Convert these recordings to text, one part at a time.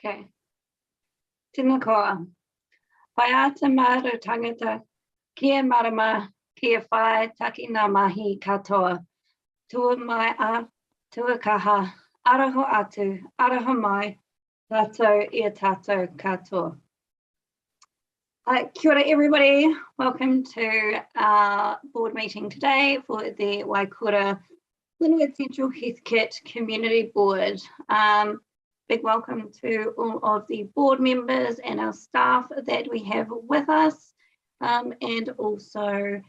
Okay. Tēnā koa. Whaiata maru tangata, kia marama, kia whae taki ngā mahi katoa. Tua mai a, tua kaha, araho atu, araho mai, tātou ia tātou katoa. Kia ora everybody, welcome to our board meeting today for the Waikura Linwood-Central-Heathcote Community Board. Big welcome to all of the board members and our staff that we have with us, and also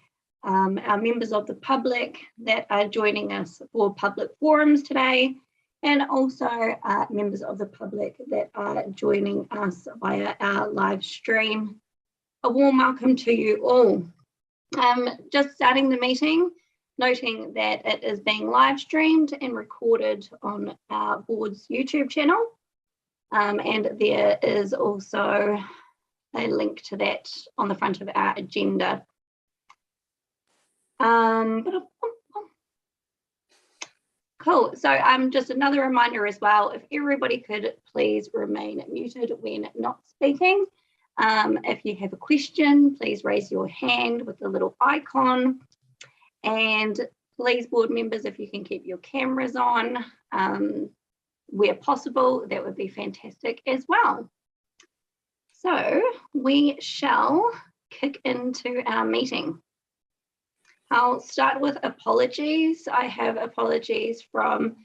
our members of the public that are joining us for public forums today, and also members of the public that are joining us via our live stream. A warm welcome to you all. Just starting the meeting, noting that it is being live streamed and recorded on our board's YouTube channel. And there is also a link to that on the front of our agenda. Cool, so just another reminder as well, if everybody could please remain muted when not speaking. If you have a question, please raise your hand with the little icon. And please, board members, if you can keep your cameras on where possible, that would be fantastic as well. So we shall kick into our meeting. I'll start with apologies. I have apologies from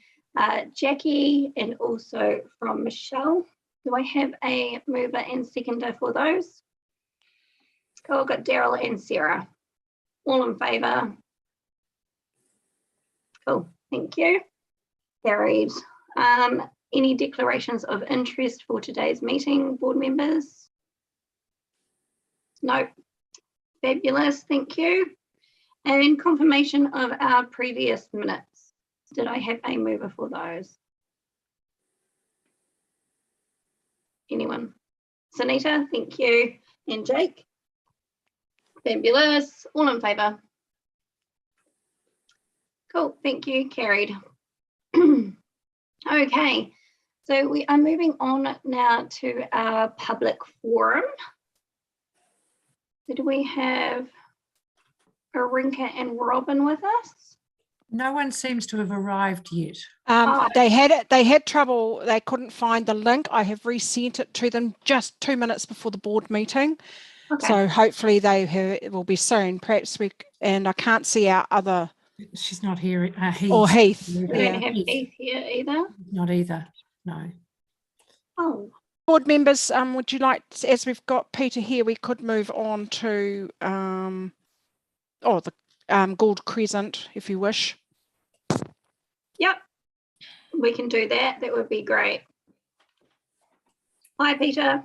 Jackie and also from Michelle. Do I have a mover and seconder for those? Cool, I've got Daryl and Sarah. All in favour? Cool, thank you. Carried. Any declarations of interest for today's meeting, board members? No. Fabulous, thank you. And confirmation of our previous minutes. Did I have a mover for those? Anyone? Sunita, thank you. And Jake? Fabulous, all in favour? Cool, thank you, carried. Okay, so we are moving on now to our public forum. Did we have Arinka and Robin with us? No one seems to have arrived yet. They had trouble. They couldn't find the link. I have resent it to them just 2 minutes before the board meeting. Okay. So hopefully it will be soon. Perhaps and I can't see our other. She's not here. Heath. Or Heath. We don't have Heath here either. Not either. No. Oh. Board members, would you like, as we've got Peter here, we could move on to the Gould Crescent, if you wish. Yep, we can do that. That would be great. Hi, Peter.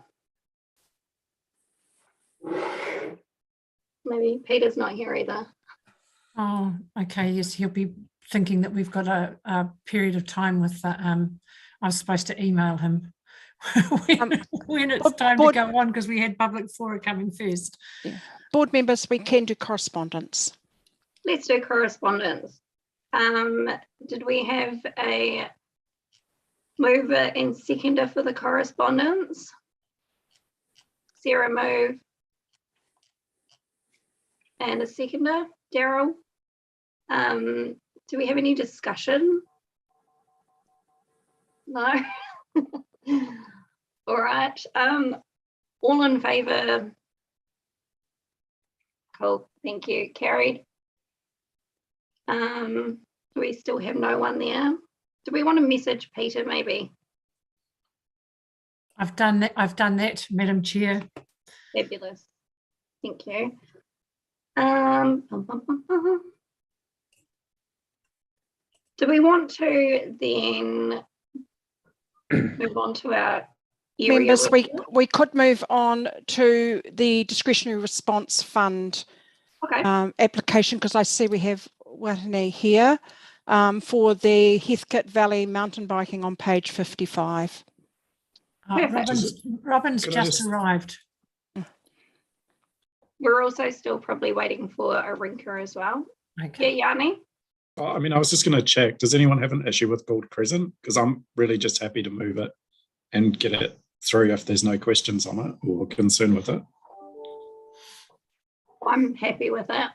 Maybe Peter's not here either. Oh, okay. Yes, he'll be thinking that we've got a period of time with I was supposed to email him when it's time to go on because we had public fora coming first. Yeah. Board members, we can do correspondence. Let's do correspondence. Did we have a mover and seconder for the correspondence? Sarah move. And a seconder, Daryl. Do we have any discussion? No. All right. All in favour? Cool. Thank you. Carried. Do we still have no one there? Do we want to message Peter maybe? I've done that, Madam Chair. Fabulous. Thank you. Do we want to then move on to our area Members, report? we could move on to the discretionary response fund Okay. application, because I see we have Watane here for the Heathcote Valley mountain biking on page 55. Robin's just arrived. We're also still probably waiting for a Rinka as well. Okay. Yeah, Yanni? I mean, I was just going to check, does anyone have an issue with Gold Crescent? Because I'm really just happy to move it and get it through if there's no questions on it or concern with it. I'm happy with it.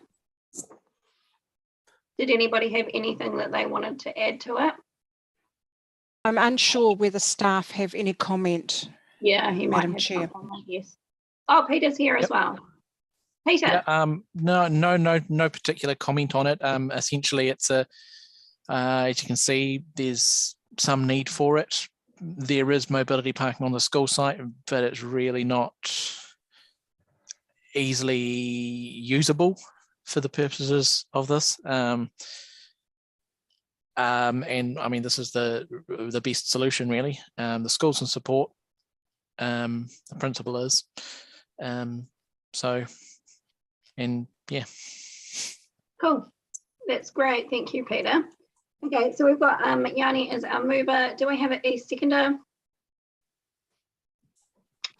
Did anybody have anything that they wanted to add to it? I'm unsure whether staff have any comment. Yeah, he might Madam have Chair. something, yes. Oh, Peter's here as well. Peter. Yeah, no particular comment on it. Essentially, it's as you can see, there's some need for it. There is mobility parking on the school site, but it's really not easily usable for the purposes of this. And I mean, this is the best solution, really. The schools can support. The principal is. And yeah. Cool. That's great. Thank you, Peter. Okay, so we've got Yanni as our mover. Do we have a seconder?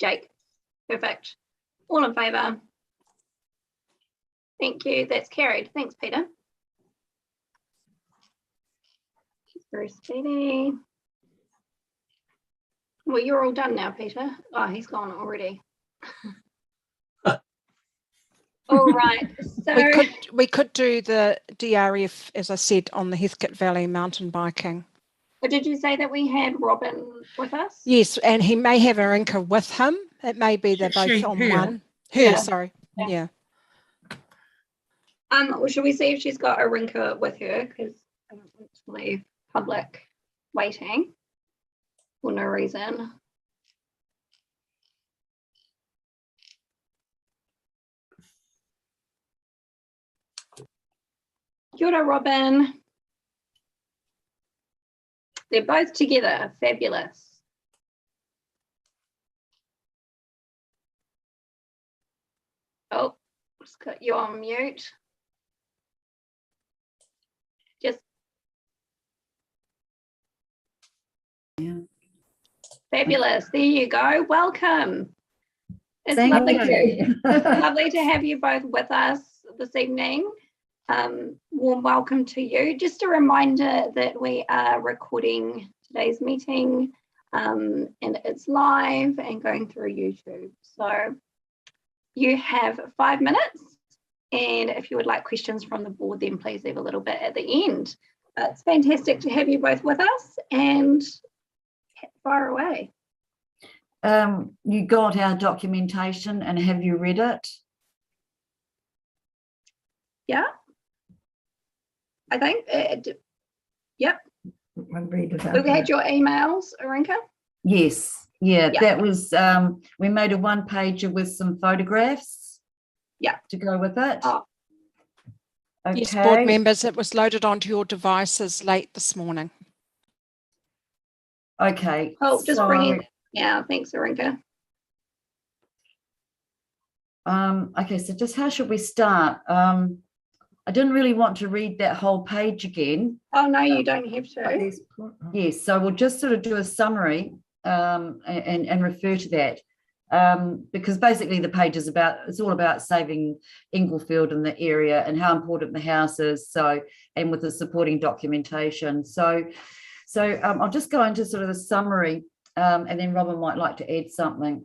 Jake. Perfect. All in favour? Thank you. That's carried. Thanks, Peter. Very speedy. Well, you're all done now, Peter. Oh, he's gone already. All right. So We could do the DRF, as I said, on the Heathcote Valley mountain biking. but did you say that we had Robin with us? Yes, and he may have a Rinka with him. It may be they're both on one. Her, Yeah. sorry. Yeah. Well, should we see if she's got a Rinka with her? Because I don't want to leave public waiting for no reason. Kia ora, Robin. They're both together. Fabulous. Oh, just got you on mute. Just fabulous. There you go. Welcome. It's lovely to have you both with us this evening. Warm welcome to you. Just a reminder that we are recording today's meeting and it's live and going through YouTube. So you have 5 minutes, and if you would like questions from the board, then please leave a little bit at the end. It's fantastic to have you both with us, and fire away. You got our documentation, and have you read it? Yeah, I think, yep. We've had your emails, Arinka? Yes, yeah, Yeah. that was, we made a one-pager with some photographs. Yeah. To go with it. Oh. Okay. Yes, board members, it was loaded onto your devices late this morning. Okay. Oh, just bring it. Yeah, thanks, Arinka. Okay, so just how should we start? I didn't really want to read that whole page again. Oh, no, you don't have to. Yes, so we'll just sort of do a summary and refer to that. Because basically the page is it's all about saving Inglefield and the area and how important the house is, and with the supporting documentation. So I'll just go into sort of the summary, and then Robin might like to add something.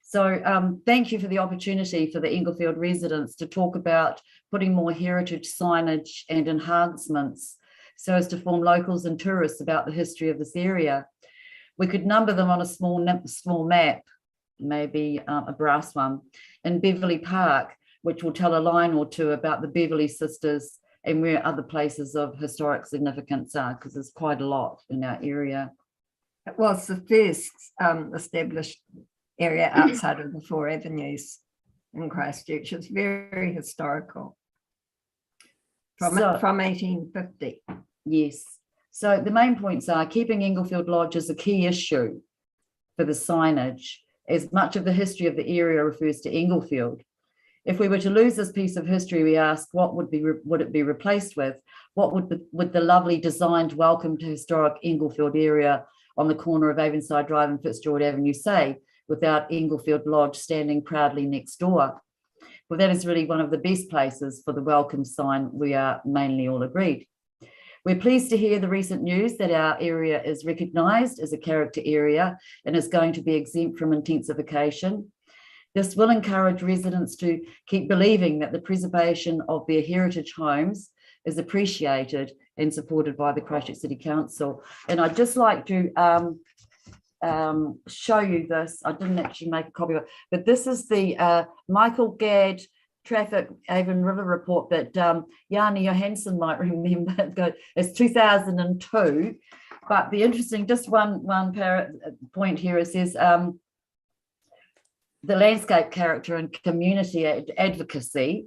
So thank you for the opportunity for the Inglefield residents to talk about putting more heritage signage and enhancements so as to inform locals and tourists about the history of this area. We could number them on a small map, maybe a brass one, in Beverley Park, which will tell a line or two about the Beverley sisters and where other places of historic significance are, because there's quite a lot in our area. It was the first established area outside of the 4 avenues. in Christchurch. It's very historical from 1850. Yes. So the main points are keeping Inglefield Lodge is a key issue for the signage, as much of the history of the area refers to Inglefield. If we were to lose this piece of history, we ask, what would it be replaced with? What would the lovely designed welcome to historic Inglefield area on the corner of Avonside Drive and Fitzgerald Avenue say, without Inglefield Lodge standing proudly next door? Well, that is really one of the best places for the welcome sign. We are mainly all agreed. We're pleased to hear the recent news that our area is recognised as a character area and is going to be exempt from intensification. This will encourage residents to keep believing that the preservation of their heritage homes is appreciated and supported by the Christchurch City Council. And I'd just like to show you this. I didn't actually make a copy of it, but this is the Michael Gadd Traffic Avon River report that Jani Johansson might remember. It's 2002. But the interesting, just one point here, it says the landscape character and community advocacy.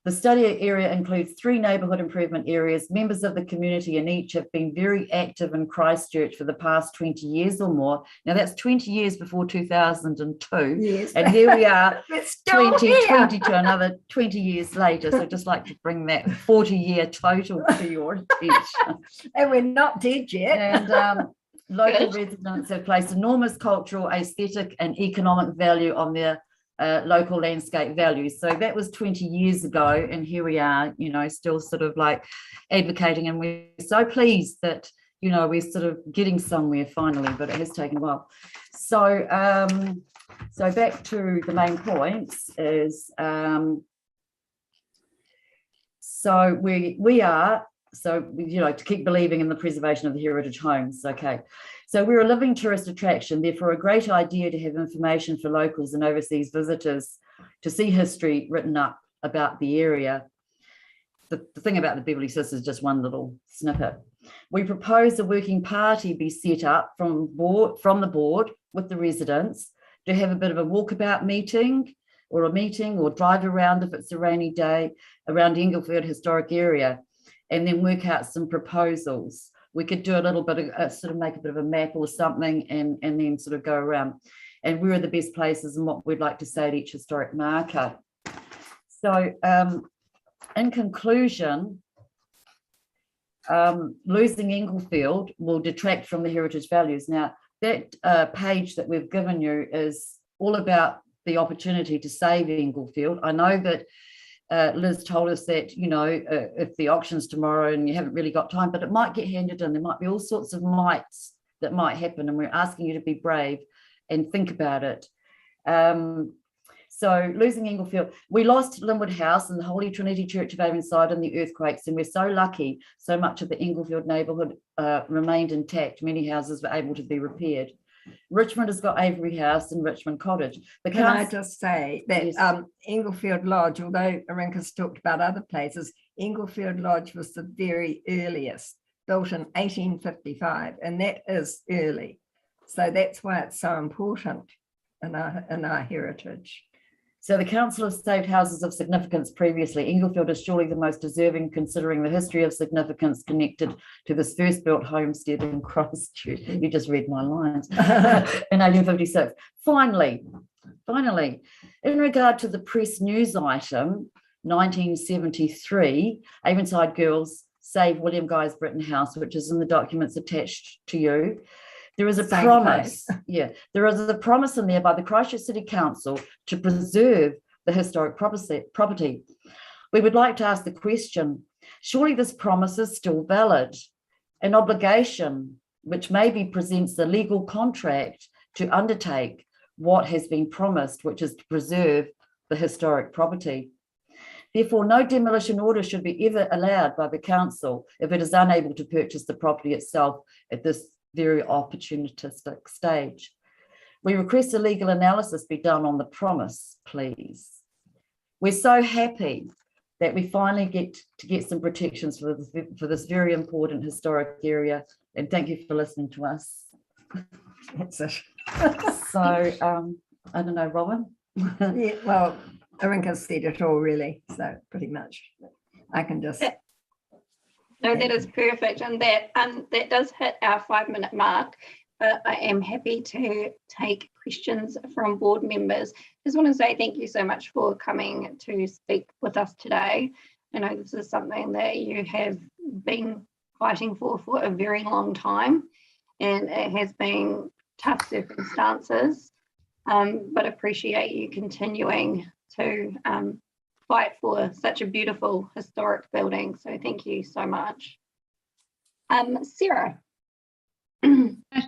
The study area includes 3 neighbourhood improvement areas. Members of the community in each have been very active in Christchurch for the past 20 years or more. Now that's 20 years before 2002. Yes. And here we are, It's still 2020 to another 20 years later. So I'd just like to bring that 40-year total to your attention. And we're not dead yet. And local residents have placed enormous cultural, aesthetic and economic value on their local landscape values. So that was 20 years ago, and here we are, you know, still sort of like advocating, and we're so pleased that, you know, we're sort of getting somewhere finally, but it has taken a while. So so back to the main points is so we are, so, you know, to keep believing in the preservation of the heritage homes. Okay, so we're a living tourist attraction, therefore a great idea to have information for locals and overseas visitors to see history written up about the area. The thing about the Beverley Sisters is just one little snippet. We propose a working party be set up from the board with the residents to have a bit of a walkabout meeting or drive around if it's a rainy day around Inglefield historic area, and then work out some proposals. We could do a little bit of sort of make a bit of a map or something, and then sort of go around and where are the best places and what we'd like to say at each historic marker. So in conclusion, losing Inglefield will detract from the heritage values. Now that page that we've given you is all about the opportunity to save Inglefield. I know that Liz told us that, you know, if the auction's tomorrow and you haven't really got time, but it might get handed in. There might be all sorts of mights that might happen, and we're asking you to be brave and think about it. So losing Inglefield, we lost Linwood House and the Holy Trinity Church of Avonside in the earthquakes, and we're so lucky so much of the Inglefield neighbourhood remained intact. Many houses were able to be repaired. Richmond has got Avery House and Richmond Cottage. Can I just say that yes. Inglefield Lodge, although Arinka's talked about other places, Inglefield Lodge was the very earliest, built in 1855, and that is early. So that's why it's so important in our heritage. So the council has saved houses of significance previously. Inglefield is surely the most deserving, considering the history of significance connected to this first built homestead in Christchurch. You just read my lines. In 1856. Finally, in regard to the press news item, 1973, Avonside Girls Save William Guy's Britain House, which is in the documents attached to you. There is a promise, there is a promise in there by the Christchurch City Council to preserve the historic property. We would like to ask the question, surely this promise is still valid? An obligation which maybe presents the legal contract to undertake what has been promised, which is to preserve the historic property. Therefore, no demolition order should be ever allowed by the council if it is unable to purchase the property itself at this very opportunistic stage. We request a legal analysis be done on the promise, please. We're so happy that we finally get some protections for this very important historic area, and thank you for listening to us. That's it. So I don't know, Robin. Yeah, well, Arinka said it all really, so pretty much I can just. No, that is perfect, and that does hit our 5-minute mark. But I am happy to take questions from board members. Just want to say thank you so much for coming to speak with us today. I know this is something that you have been fighting for a very long time, and it has been tough circumstances, but appreciate you continuing to fight for such a beautiful historic building. So thank you so much. Sarah.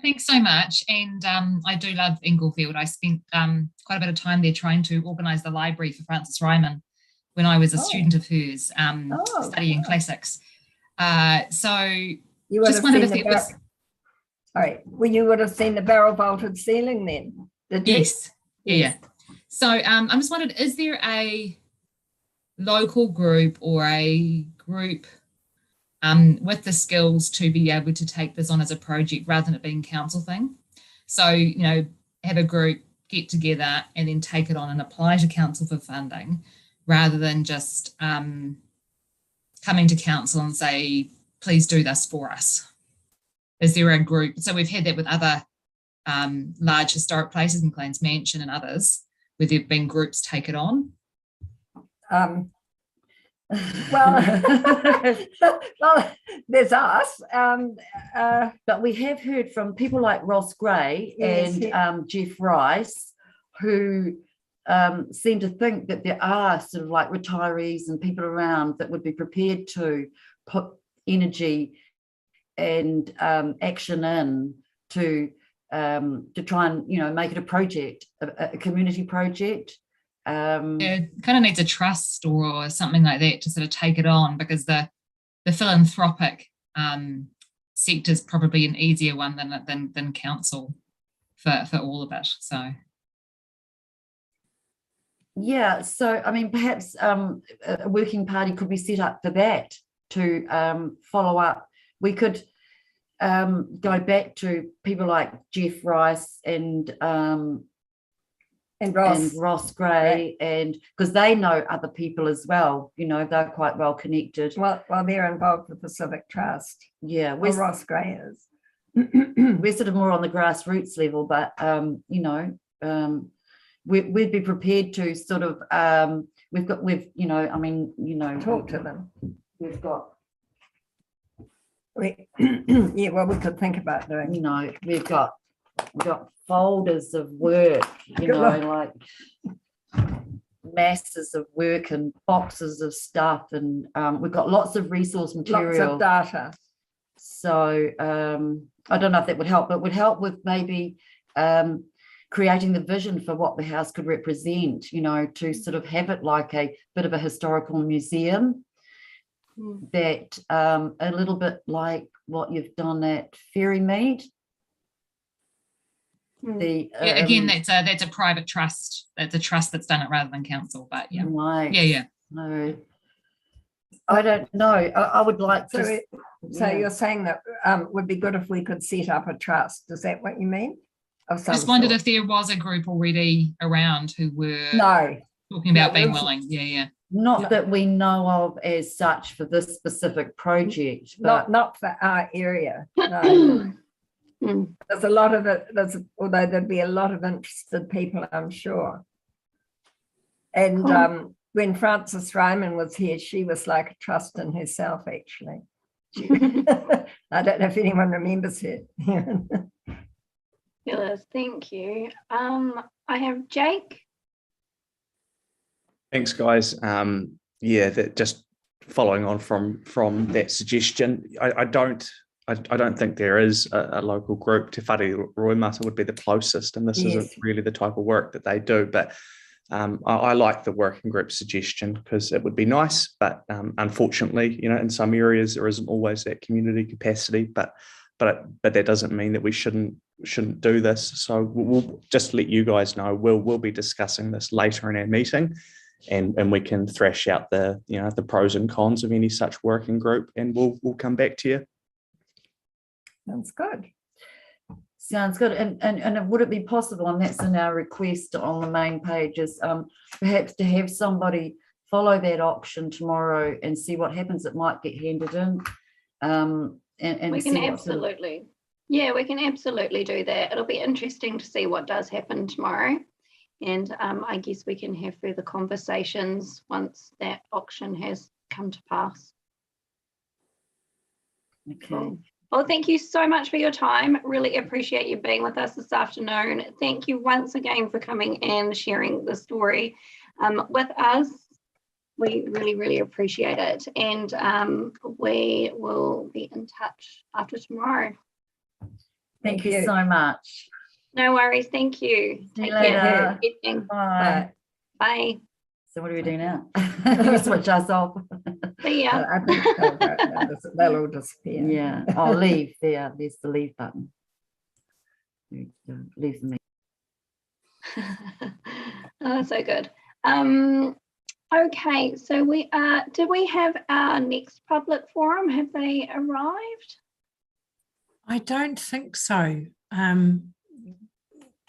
Thanks so much. And I do love Inglefield. I spent quite a bit of time there trying to organise the library for Frances Ryman when I was a student of hers, studying classics. So you just wondered if it was... Sorry, well, you would have seen the barrel vaulted ceiling then, did you? Yes, yeah. So I'm just wondering, is there a local group or a group with the skills to be able to take this on as a project rather than it being a council thing? So, you know, have a group get together and then take it on and apply to council for funding rather than just coming to council and say, please do this for us. Is there a group? So we've had that with other large historic places, McLean's Mansion and others, where there have been groups take it on. Well, there's us. But we have heard from people like Ross Gray and Jeff Rice, who seem to think that there are sort of like retirees and people around that would be prepared to put energy and action in to try and, you know, make it a project, a community project. It kind of needs a trust or something like that to sort of take it on, because the philanthropic sector is probably an easier one than council for all of it. So yeah, so I mean, perhaps a working party could be set up for that to follow up. We could go back to people like Jeff Rice and Ross Gray, and because they know other people as well, you know, they're quite well connected. Well, they're involved with the Civic Trust. Yeah, Ross Gray is. We're sort of more on the grassroots level, but you know, we'd be prepared to sort of you know, I mean, you know, talk to them. We've got. Yeah, well, we could think about doing. You know, we've got folders of work, you know, like masses of work and boxes of stuff, and we've got lots of resource material, lots of data. So I don't know if that would help, but it would help with maybe creating the vision for what the house could represent, you know, to sort of have it like a bit of a historical museum. That a little bit like what you've done at Ferrymead. Again, that's a private trust. That's a trust that's done it rather than council. But yeah, right. Yeah. No, I don't know. I would like to. So you're saying that would be good if we could set up a trust. Is that what you mean? I just wondered if there was a group already around who were talking about being willing. Yeah. Not that we know of as such for this specific project. But not for our area. No. There's a lot of it. Although there'd be a lot of interested people, I'm sure. And when Frances Ryman was here, she was like a trust in herself, actually. I don't know if anyone remembers her. Fabulous, thank you. I have Jake. Thanks, guys. Yeah, that just following on from that suggestion, I don't think there is a local group. Te Whare Roimata would be the closest, and this isn't really the type of work that they do. But I like the working group suggestion because it would be nice. But unfortunately, you know, in some areas there isn't always that community capacity. But that doesn't mean that we shouldn't do this. So we'll just let you guys know. We'll be discussing this later in our meeting. And we can thrash out the pros and cons of any such working group, and we'll come back to you. Sounds good. Sounds good. And would it be possible, and that's in our request on the main pages, perhaps to have somebody follow that auction tomorrow and see what happens? It might get handed in. And we can see absolutely, yeah, we can absolutely do that. It'll be interesting to see what does happen tomorrow. And I guess we can have further conversations once that auction has come to pass. Okay. Cool. Well, thank you so much for your time. Really appreciate you being with us this afternoon. Thank you once again for coming and sharing the story with us. We really, really appreciate it. And we will be in touch after tomorrow. Thank you so much. No worries. Thank you. See you Take care. later. Bye. Bye. So what do we do now? You switch us off. See ya. I think they'll all disappear. Yeah, I'll leave there. There's the leave button. Leave the meeting. Oh, so good. Okay, so did we have our next public forum? Have they arrived? I don't think so.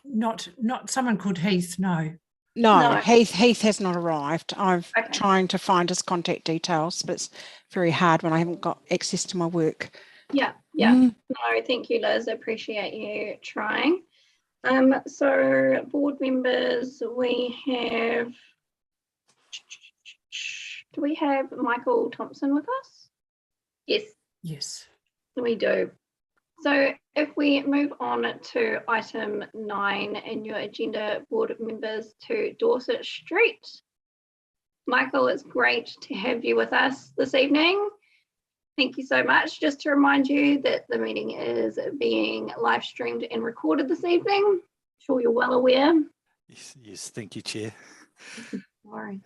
Not someone called Heath, no. No, Heath has not arrived. I'm Okay. trying to find his contact details, but it's very hard when I haven't got access to my work. Yeah. No, thank you, Liz. I appreciate you trying. So board members, we have, do we have Michael Thompson with us? Yes. Yes. We do. So if we move on to item 9 in your agenda, board members, to Dorset Street. Michael, it's great to have you with us this evening. Thank you so much. Just to remind you that the meeting is being live streamed and recorded this evening. I'm sure you're well aware. Yes, thank you, Chair. Sorry.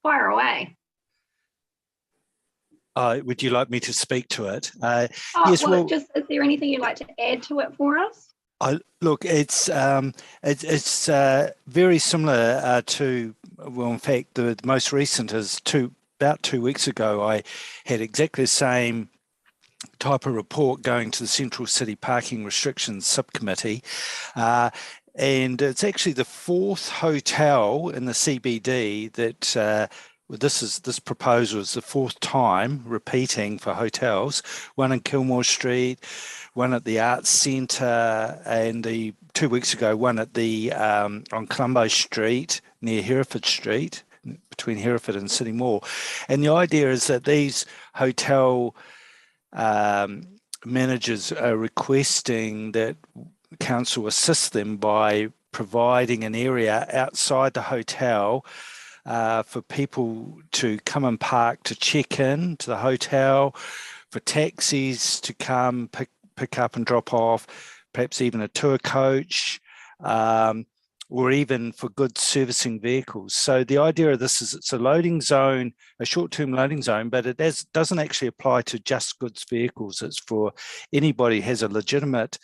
Fire away. Would you like me to speak to it? Yes, well, just is there anything you'd like to add to it for us? Look, it's very similar to, well, in fact, the most recent is about 2 weeks ago. I had exactly the same type of report going to the Central City Parking Restrictions Subcommittee. And it's actually the 4th hotel in the CBD that this proposal is the 4th time repeating for hotels. One in Kilmore Street, one at the Arts Centre, and 2 weeks ago one at the on Colombo Street near Hereford Street, between Hereford and City Mall. And the idea is that these hotel managers are requesting that council assist them by providing an area outside the hotel for people to come and park to check in to the hotel, for taxis to come pick up and drop off, perhaps even a tour coach, or even for goods servicing vehicles. So the idea of this is it's a loading zone, a short-term loading zone, but it doesn't actually apply to just goods vehicles. It's for anybody who has a legitimate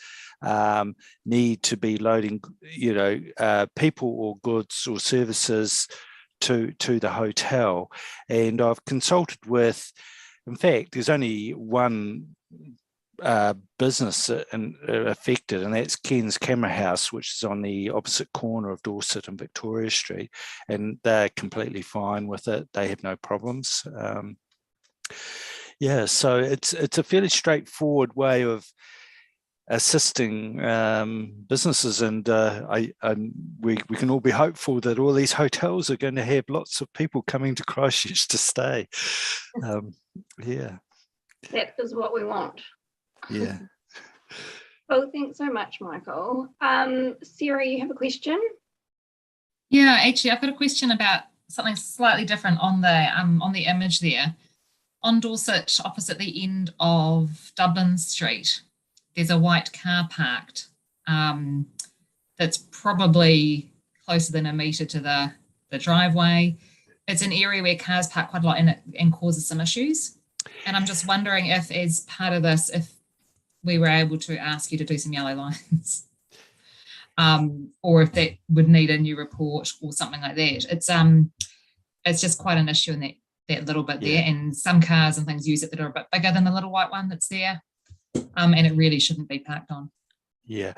need to be loading, people or goods or services to the hotel. And I've consulted with, in fact, there's only one business affected, and that's Ken's Camera House, which is on the opposite corner of Dorset and Victoria Street, and they're completely fine with it. They have no problems. So it's a fairly straightforward way of assisting businesses, and we can all be hopeful that all these hotels are going to have lots of people coming to Christchurch to stay. That is what we want. Yeah. Well, thanks so much, Michael. Sarah, you have a question? Yeah, actually, I've got a question about something slightly different on the image there. On Dorset, opposite the end of Dublin Street, there's a white car parked that's probably closer than a metre to the driveway. It's an area where cars park quite a lot and causes some issues. And I'm just wondering if, as part of this, if we were able to ask you to do some yellow lines, or if that would need a new report or something like that. It's just quite an issue in that little bit there, and some cars and things use it that are a bit bigger than the little white one that's there, and it really shouldn't be parked on. Yeah.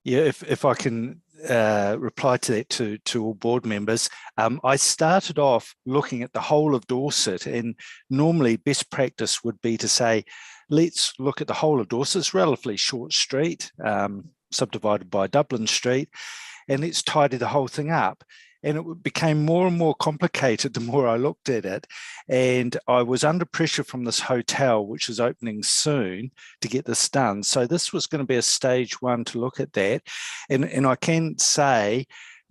Yeah, if I can reply to that to all board members, I started off looking at the whole of Dorset, and normally best practice would be to say, let's look at the whole of Dorset. It's a relatively short street, subdivided by Dublin Street, and let's tidy the whole thing up. And it became more and more complicated the more I looked at it. And I was under pressure from this hotel, which is opening soon, to get this done. So this was going to be a stage one to look at that. And I can say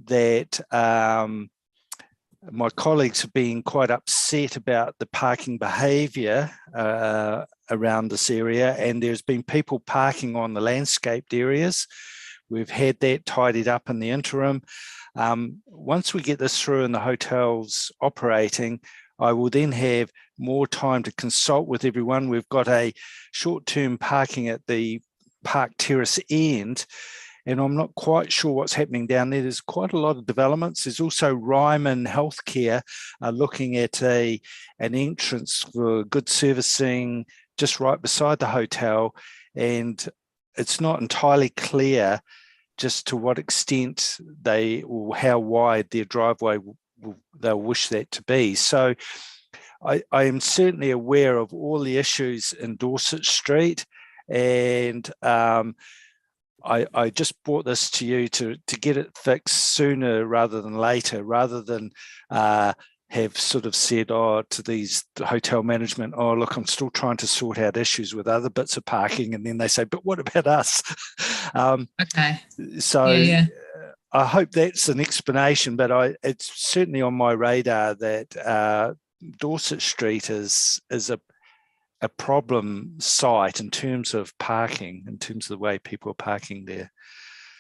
that my colleagues have been quite upset about the parking behaviour around this area. And there's been people parking on the landscaped areas. We've had that tidied up in the interim. Once we get this through and the hotel's operating, I will then have more time to consult with everyone. We've got a short-term parking at the Park Terrace end, and I'm not quite sure what's happening down there. There's quite a lot of developments. There's also Ryman Healthcare looking at an entrance for good servicing just right beside the hotel, and it's not entirely clear just to what extent they, or how wide their driveway they'll wish that to be. So I am certainly aware of all the issues in Dorset Street, and I just brought this to you to get it fixed sooner rather than later, rather than have sort of said, to the hotel management, look, I'm still trying to sort out issues with other bits of parking. And then they say, but what about us? Okay. So yeah. I hope that's an explanation, but it's certainly on my radar that Dorset Street is a problem site in terms of parking, in terms of the way people are parking there.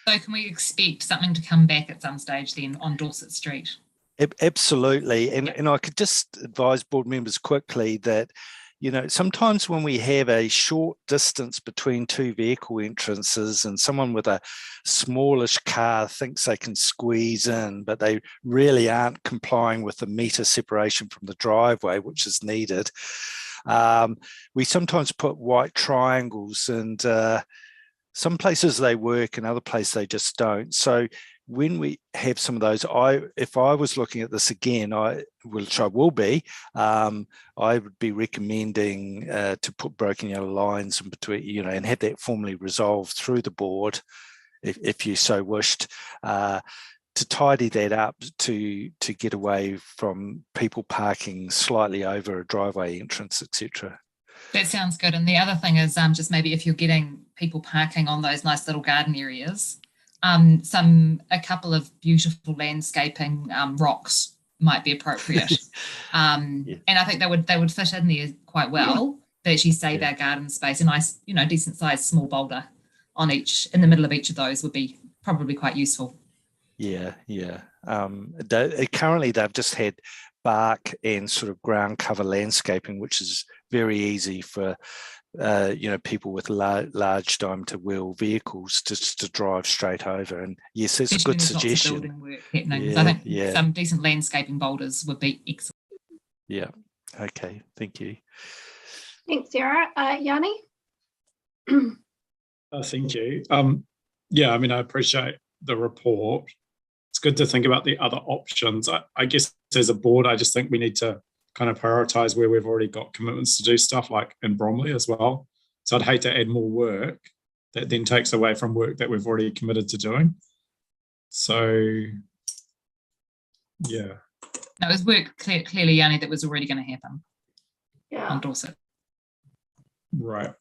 So can we expect something to come back at some stage then on Dorset Street? Absolutely. And I could just advise board members quickly that, sometimes when we have a short distance between two vehicle entrances and someone with a smallish car thinks they can squeeze in, but they really aren't complying with the metre separation from the driveway, which is needed, we sometimes put white triangles, and some places they work and other places they just don't. So when we have some of those, if I was looking at this again, which I will be, I would be recommending to put broken yellow lines in between, and have that formally resolved through the board, if you so wished, to tidy that up to get away from people parking slightly over a driveway entrance, etc. That sounds good. And the other thing is just maybe if you're getting people parking on those nice little garden areas, a couple of beautiful landscaping rocks might be appropriate. And I think they would fit in there quite well. They actually save our garden space. A nice, decent sized small boulder in the middle of each of those would be probably quite useful. Yeah. Currently they've just had bark and sort of ground cover landscaping, which is very easy for people with large diameter wheel vehicles just to drive straight over. And yes, that's a good suggestion. Lots of building work happening. So I think some decent landscaping boulders would be excellent. Yeah. Okay. Thank you. Thanks, Sarah. Yanni? Thank you. I appreciate the report. It's good to think about the other options. I guess as a board, I just think we need to kind of prioritize where we've already got commitments to do stuff, like in Bromley as well. So I'd hate to add more work that then takes away from work that we've already committed to doing. So, yeah. No, it was work clearly, Yanni, that was already going to happen on Dorset. Right.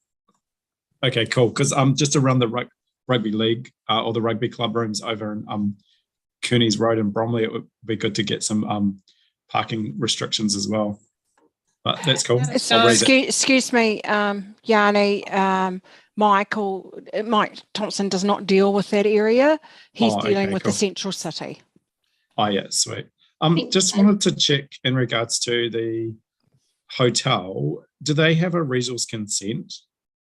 Okay, cool. Because just to run the rugby league or the rugby club rooms over in Kearney's Road in Bromley, it would be good to get some parking restrictions as well. But that's cool. Excuse me, Yanni, Mike Thompson does not deal with that area. He's dealing with the central city. Oh, yeah, sweet. Just wanted to check in regards to the hotel. Do they have a resource consent?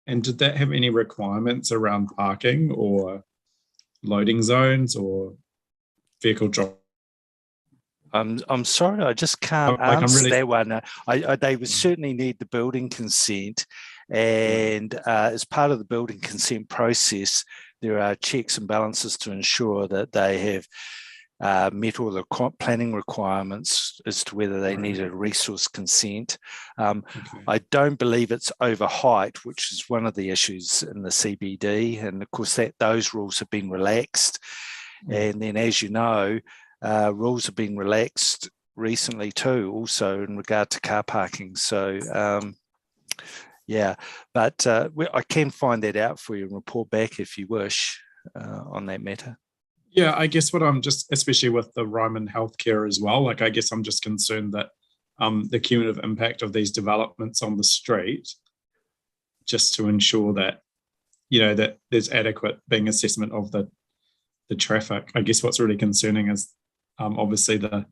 And did that have any requirements around parking or loading zones or vehicle drop? I'm sorry, I just can't answer that one. They would certainly need the building consent, And as part of the building consent process, there are checks and balances to ensure that they have met all the planning requirements as to whether they needed a resource consent. I don't believe it's over height, which is one of the issues in the CBD. And of course, those rules have been relaxed. And then, as you know, rules have been relaxed recently too, also in regard to car parking. So, yeah, but I can find that out for you and report back if you wish on that matter. Yeah, I guess what I'm just, especially with the Ryman Healthcare as well, like I guess I'm just concerned that the cumulative impact of these developments on the street, just to ensure that, you know, that there's adequate being assessment of the traffic. I guess what's really concerning is obviously the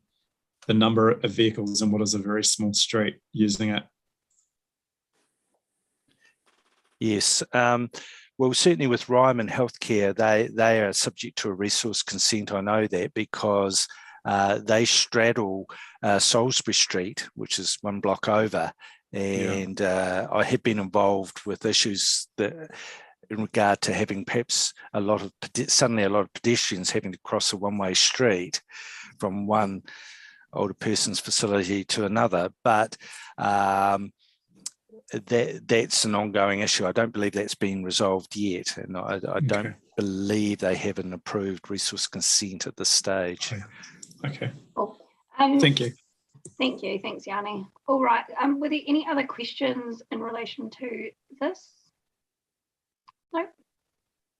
number of vehicles in what is a very small street using it. Yes. Well, certainly with Ryman Healthcare, they are subject to a resource consent. I know that because they straddle Salisbury Street, which is one block over. And I have been involved with issues that in regard to having perhaps suddenly a lot of pedestrians having to cross a one-way street from one older person's facility to another. But that's an ongoing issue. I don't believe that's been resolved yet, and I don't believe they have an approved resource consent at this stage. Okay. Cool. Thank you. Thank you. Thanks, Yanni. All right. Were there any other questions in relation to this? No.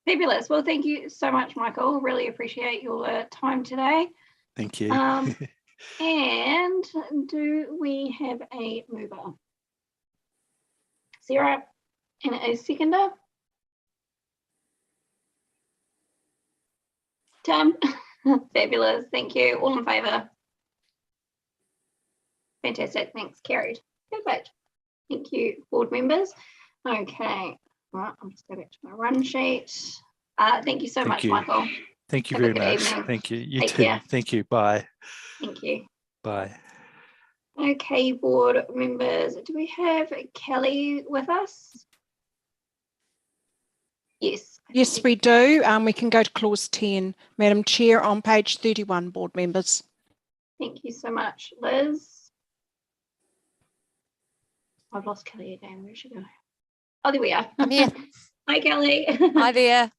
Fabulous. Well, thank you so much, Michael. Really appreciate your time today. Thank you. And do we have a mover? Sarah, and a seconder? Tim? Fabulous. Thank you. All in favour? Fantastic. Thanks. Carried. Perfect. Thank you, board members. Okay. Right, I'll just go back to my run sheet. Thank you so much, Michael. Thank you Have a very good much. evening. Thank you. You Take too. care. Thank you. Bye. Thank you. Bye. Okay, board members, do we have Kelly with us? Yes. Yes, we do. We can go to clause 10, Madam Chair, on page 31, board members. Thank you so much, Liz. I've lost Kelly again. Where'd she go? Oh, there we are. I'm here. Hi, Kelly. Hi there.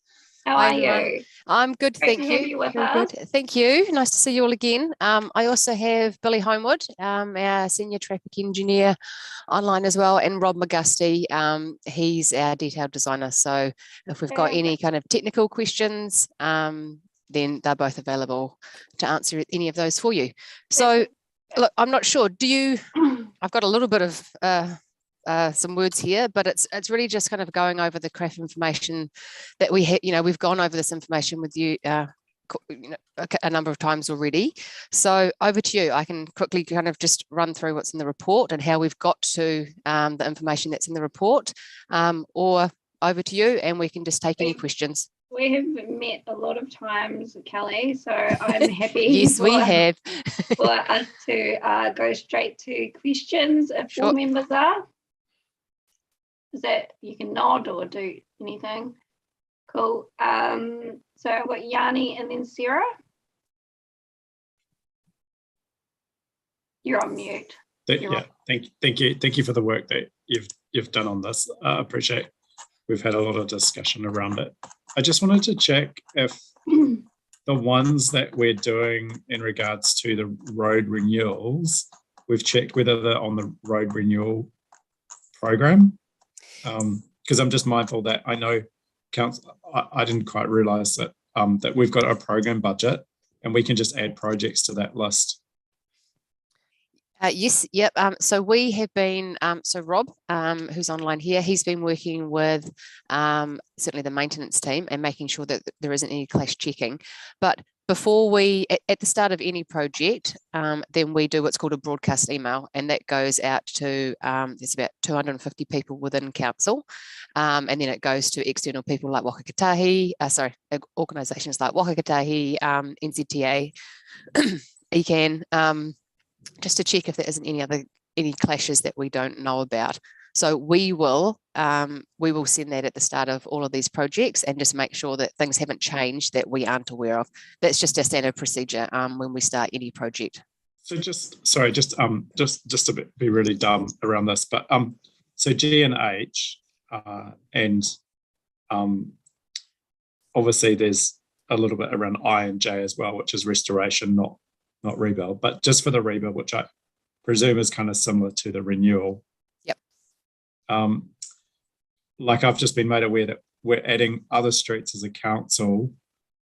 How Hi, are everyone. you? I'm good, Great thank to have you. you with Very us. good. Thank you. Nice to see you all again. I also have Billy Homewood, our senior traffic engineer, online as well, and Rob McGusty. He's our detailed designer. So if we've got any kind of technical questions, then they're both available to answer any of those for you. So look, I'm not sure. Do you? I've got a little bit of some words here, but it's really just kind of going over the CRAF information that we have. You know, we've gone over this information with you, a number of times already. So over to you. I can quickly kind of just run through what's in the report and how we've got to the information that's in the report, or over to you, and we can just take any questions. We have met a lot of times, Kelly, so I'm happy Yes, we have. for us to go straight to questions if Sure. board members are. Is that you can nod or do anything? Cool. So I've got Yanni and then Sarah. You're on mute. Thank you for the work that you've done on this. I appreciate. We've had a lot of discussion around it. I just wanted to check if the ones that we're doing in regards to the road renewals, we've checked whether they're on the road renewal program. Because I'm just mindful that I know council, I didn't quite realise that that we've got a program budget and we can just add projects to that list. Yes, yep. So we have been, so Rob, who's online here, he's been working with certainly the maintenance team and making sure that there isn't any clash checking. But before we, at the start of any project, then we do what's called a broadcast email, and that goes out to, there's about 250 people within council, and then it goes to external people like Wakakatahi, organisations like Wakakatahi, NZTA, ECAN, just to check if there isn't any clashes that we don't know about. So we will we will send that at the start of all of these projects and just make sure that things haven't changed that we aren't aware of. That's just a standard procedure when we start any project. So just to be really dumb around this, but so G and H and obviously there's a little bit around I and J as well, which is restoration, not rebuild, but just for the rebuild, which I presume is kind of similar to the renewal. Yep. Like I've just been made aware that we're adding other streets as a council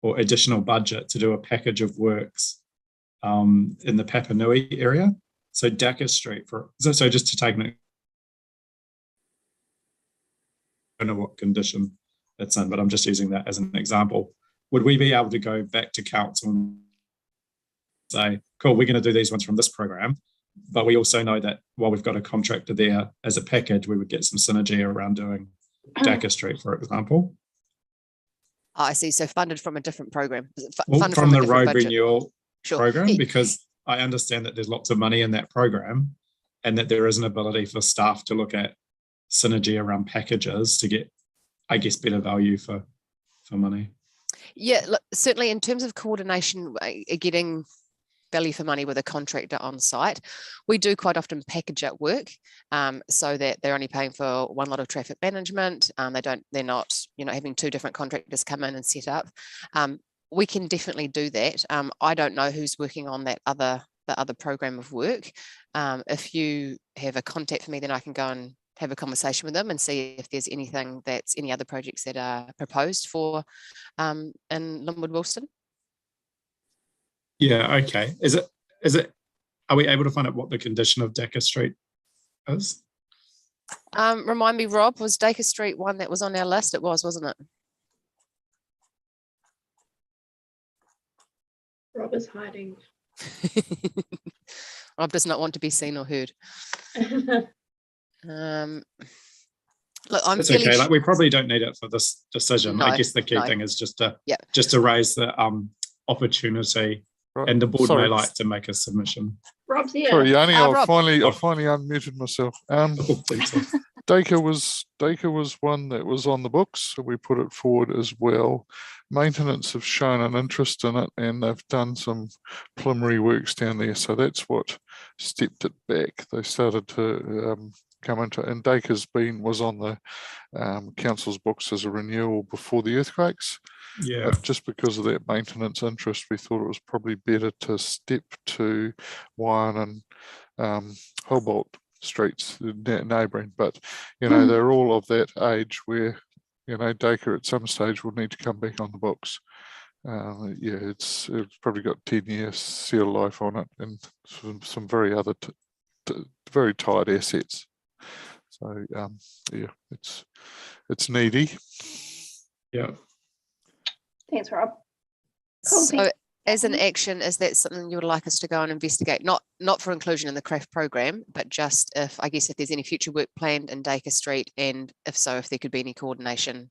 or additional budget to do a package of works in the Papanui area. So Dacre Street, so just to take an, I don't know what condition it's in, but I'm just using that as an example. Would we be able to go back to council and say, cool, we're going to do these ones from this program, but we also know that while we've got a contractor there as a package, we would get some synergy around doing Dacre Street, for example. Oh, I see. So funded from a different program. Well, from the road budget. renewal Sure. program, because I understand that there's lots of money in that program and that there is an ability for staff to look at synergy around packages to get, I guess, better value for money. Yeah, look, certainly in terms of coordination, getting value for money with a contractor on site, we do quite often package up work so that they're only paying for one lot of traffic management. They're not, having two different contractors come in and set up. We can definitely do that. I don't know who's working on the other program of work. If you have a contact for me, then I can go and have a conversation with them and see if there's any other projects that are proposed for in Linwood-Woolston. Yeah, okay. Are we able to find out what the condition of Dacre Street is? Remind me, Rob, was Dacre Street one that was on our list? It was, wasn't it? Rob is hiding. Rob does not want to be seen or heard. Look, It's okay. Like we probably don't need it for this decision. No, I guess the key thing is just to raise the opportunity, right. And the board may like to make a submission. Rob's here. Sorry, Yanni, I finally Rob. Unmuted myself. Dacre was one that was on the books, so we put it forward as well. Maintenance have shown an interest in it, and they've done some preliminary works down there, so that's what stepped it back. They started to come into, and Dacre's was on the council's books as a renewal before the earthquakes. Yeah. But just because of that maintenance interest, we thought it was probably better to step to Wine and Hobart streets, neighbouring. But they're all of that age where Dacre at some stage will need to come back on the books. It's probably got 10 years seal life on it, and some very other very tight assets. So it's needy. Yeah. Thanks, Rob. Cool. So as an action, is that something you would like us to go and investigate? Not for inclusion in the craft program, but just if there's any future work planned in Dacre Street, and if so, if there could be any coordination.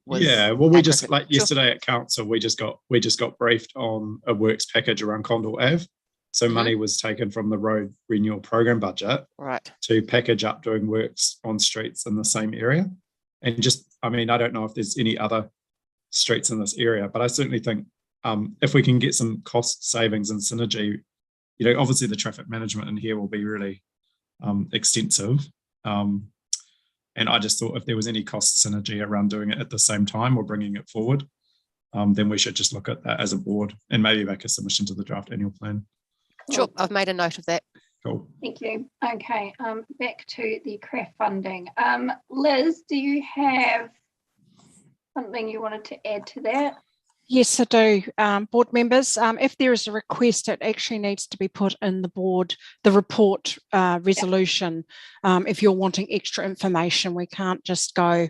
We just yesterday at council, we just got briefed on a works package around Condell Ave. So money was taken from the road renewal program budget, right, to package up doing works on streets in the same area. And I don't know if there's any other streets in this area, but I certainly think if we can get some cost savings and synergy, obviously the traffic management in here will be really extensive. And I just thought if there was any cost synergy around doing it at the same time or bringing it forward, then we should just look at that as a board and maybe make a submission to the draft annual plan. Sure, I've made a note of that. Cool. Thank you. Okay, back to the craft funding. Liz, do you have something you wanted to add to that? Yes, I do. Board members, if there is a request, it actually needs to be put in the report resolution. If you're wanting extra information, we can't just go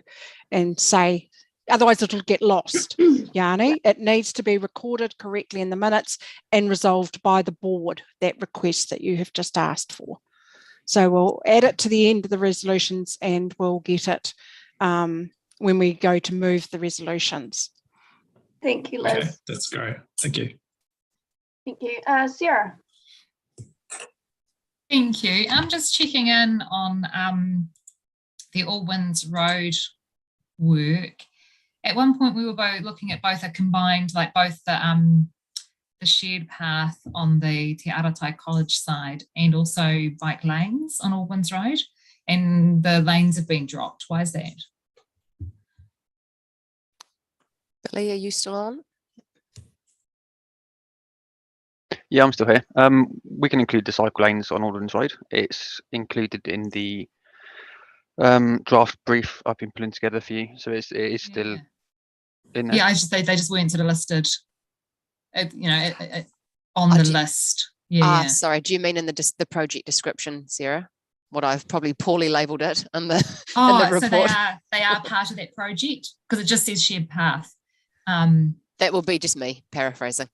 and say, otherwise it'll get lost, Yanni. It needs to be recorded correctly in the minutes and resolved by the board, that request that you have just asked for. So we'll add it to the end of the resolutions and we'll get it when we go to move the resolutions. Thank you, Liz. Okay, that's great. Thank you. Thank you. Sarah. Thank you. I'm just checking in on the All Winds Road work. At one point, we were both looking at both a combined, like both the shared path on the Te Aratai College side and also bike lanes on All Winds Road, and the lanes have been dropped. Why is that? Billy, are you still on? Yeah, I'm still here. We can include the cycle lanes on Alden's Road. It's included in the draft brief I've been putting together for you, so it is still in there. Yeah, they just weren't sort of listed, on the list. Yeah. Sorry, do you mean in the project description, Sarah? What I've probably poorly labelled it in the report. So they are part of that project because it just says shared path. That will be just me paraphrasing.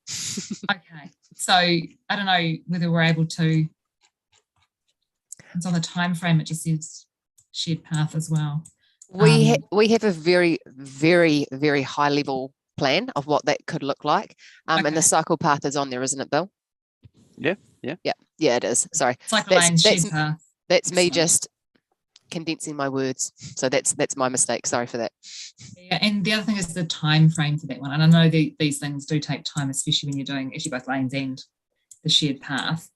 Okay, so I don't know whether we're able to. It's on the time frame. It just says shared path as well. We have a very, very, very high level plan of what that could look like. And the cycle path is on there, isn't it, Bill? Yeah, it is. Sorry, cycle lane shared path. That's me just condensing my words. So that's my mistake. Sorry for that. Yeah, and the other thing is the time frame for that one. And I know these things do take time, especially when you're doing actually both lanes and the shared path.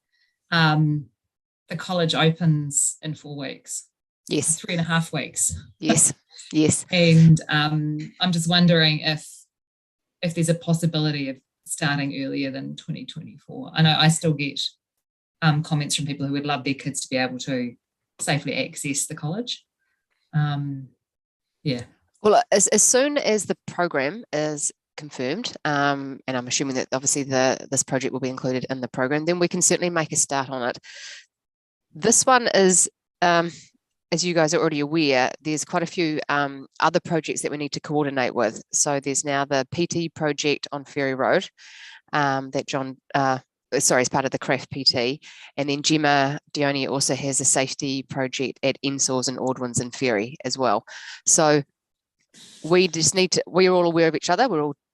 The college opens in 4 weeks. Yes. 3.5 weeks. Yes. Yes. And I'm just wondering if there's a possibility of starting earlier than 2024. I know I still get comments from people who would love their kids to be able to safely access the college. Well, as soon as the program is confirmed, and I'm assuming that obviously this project will be included in the program, then we can certainly make a start on it. This one is, as you guys are already aware, there's quite a few other projects that we need to coordinate with. So there's now the PT project on Ferry Road that John, as part of the CRAF PT, and then Gemma Dione also has a safety project at Ensours and Ordwins and Ferry as well. So we just need to, we're all aware of each other.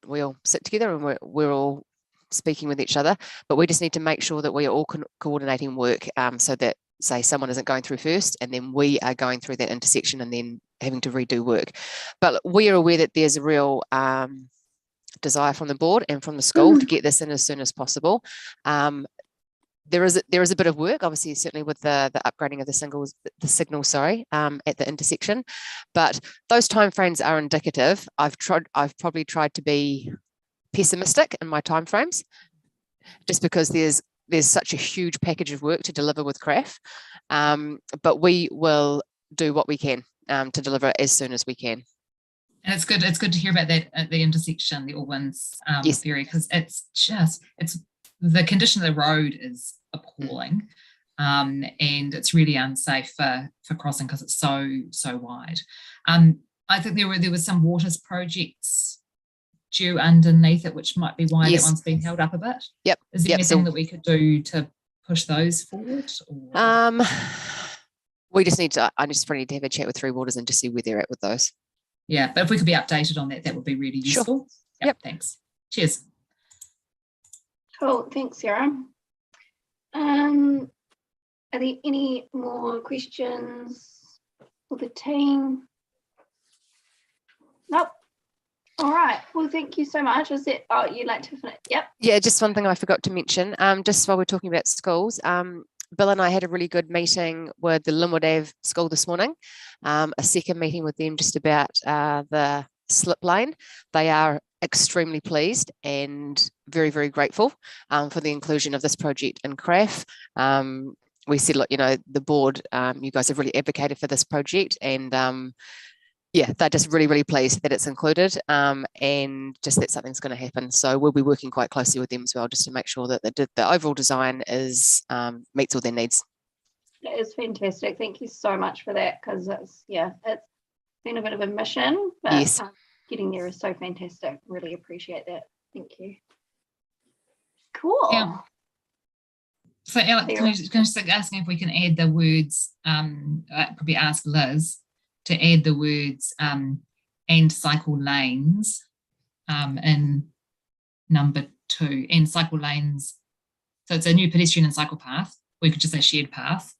We all sit together and we're all speaking with each other, but we just need to make sure that we are all coordinating work so that, say, someone isn't going through first and then we are going through that intersection and then having to redo work. But we are aware that there's a real desire from the board and from the school to get this in as soon as possible. There is a bit of work, obviously, certainly with the upgrading of the signal, at the intersection, but those timeframes are indicative. I've probably tried to be pessimistic in my timeframes, just because there's such a huge package of work to deliver with CRAF, but we will do what we can to deliver as soon as we can. And it's good to hear about that at the intersection, the Allwinds Ferry, because it's the condition of the road is appalling, and it's really unsafe for crossing because it's so wide. I think there was some waters projects due underneath it, which might be why that one's been held up a bit. Yep. Is there anything that we could do to push those forward? Or? We just need to. I just probably need to have a chat with Three Waters and just see where they're at with those. Yeah, but if we could be updated on that, that would be really useful. Sure. Yep. Thanks. Cheers. Cool. Thanks, Sarah. Are there any more questions for the team? Nope. All right. Well, thank you so much. Is it? Oh, you'd like to finish? Yep. Yeah, just one thing I forgot to mention. Just while we're talking about schools, Bill and I had a really good meeting with the Linwood Ave school this morning. A second meeting with them just about the slip lane. They are extremely pleased and very, very grateful for the inclusion of this project in CRAF. We said, look, the board, you guys have really advocated for this project, and they're just really, really pleased that it's included, and just that something's going to happen. So we'll be working quite closely with them as well, just to make sure that the overall design is meets all their needs. That is fantastic. Thank you so much for that, because it's been a bit of a mission, but yes. Getting there is so fantastic. Really appreciate that. Thank you. Cool. Yeah. So, Alex, can I just asking if we can add the words, probably ask Liz to add the words and cycle lanes in number 2, and cycle lanes. So it's a new pedestrian and cycle path. We could just say shared path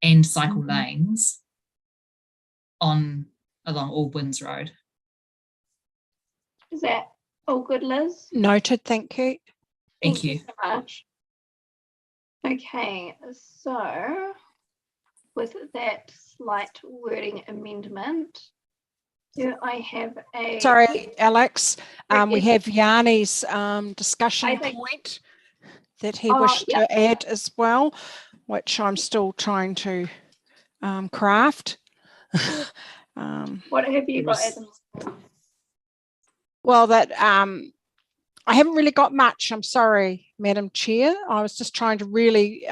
and cycle lanes along Albwins Road. Is that all good, Liz? Noted, thank you. Thank you. So much. Okay, so with that slight wording amendment, do I have a... Sorry, Alex, we Yes. have Yanni's discussion think- point that he wished yeah. to add as well, which I'm still trying to craft. What have you got was- as a... Well, that I haven't really got much. I'm sorry, Madam Chair. I was just trying to really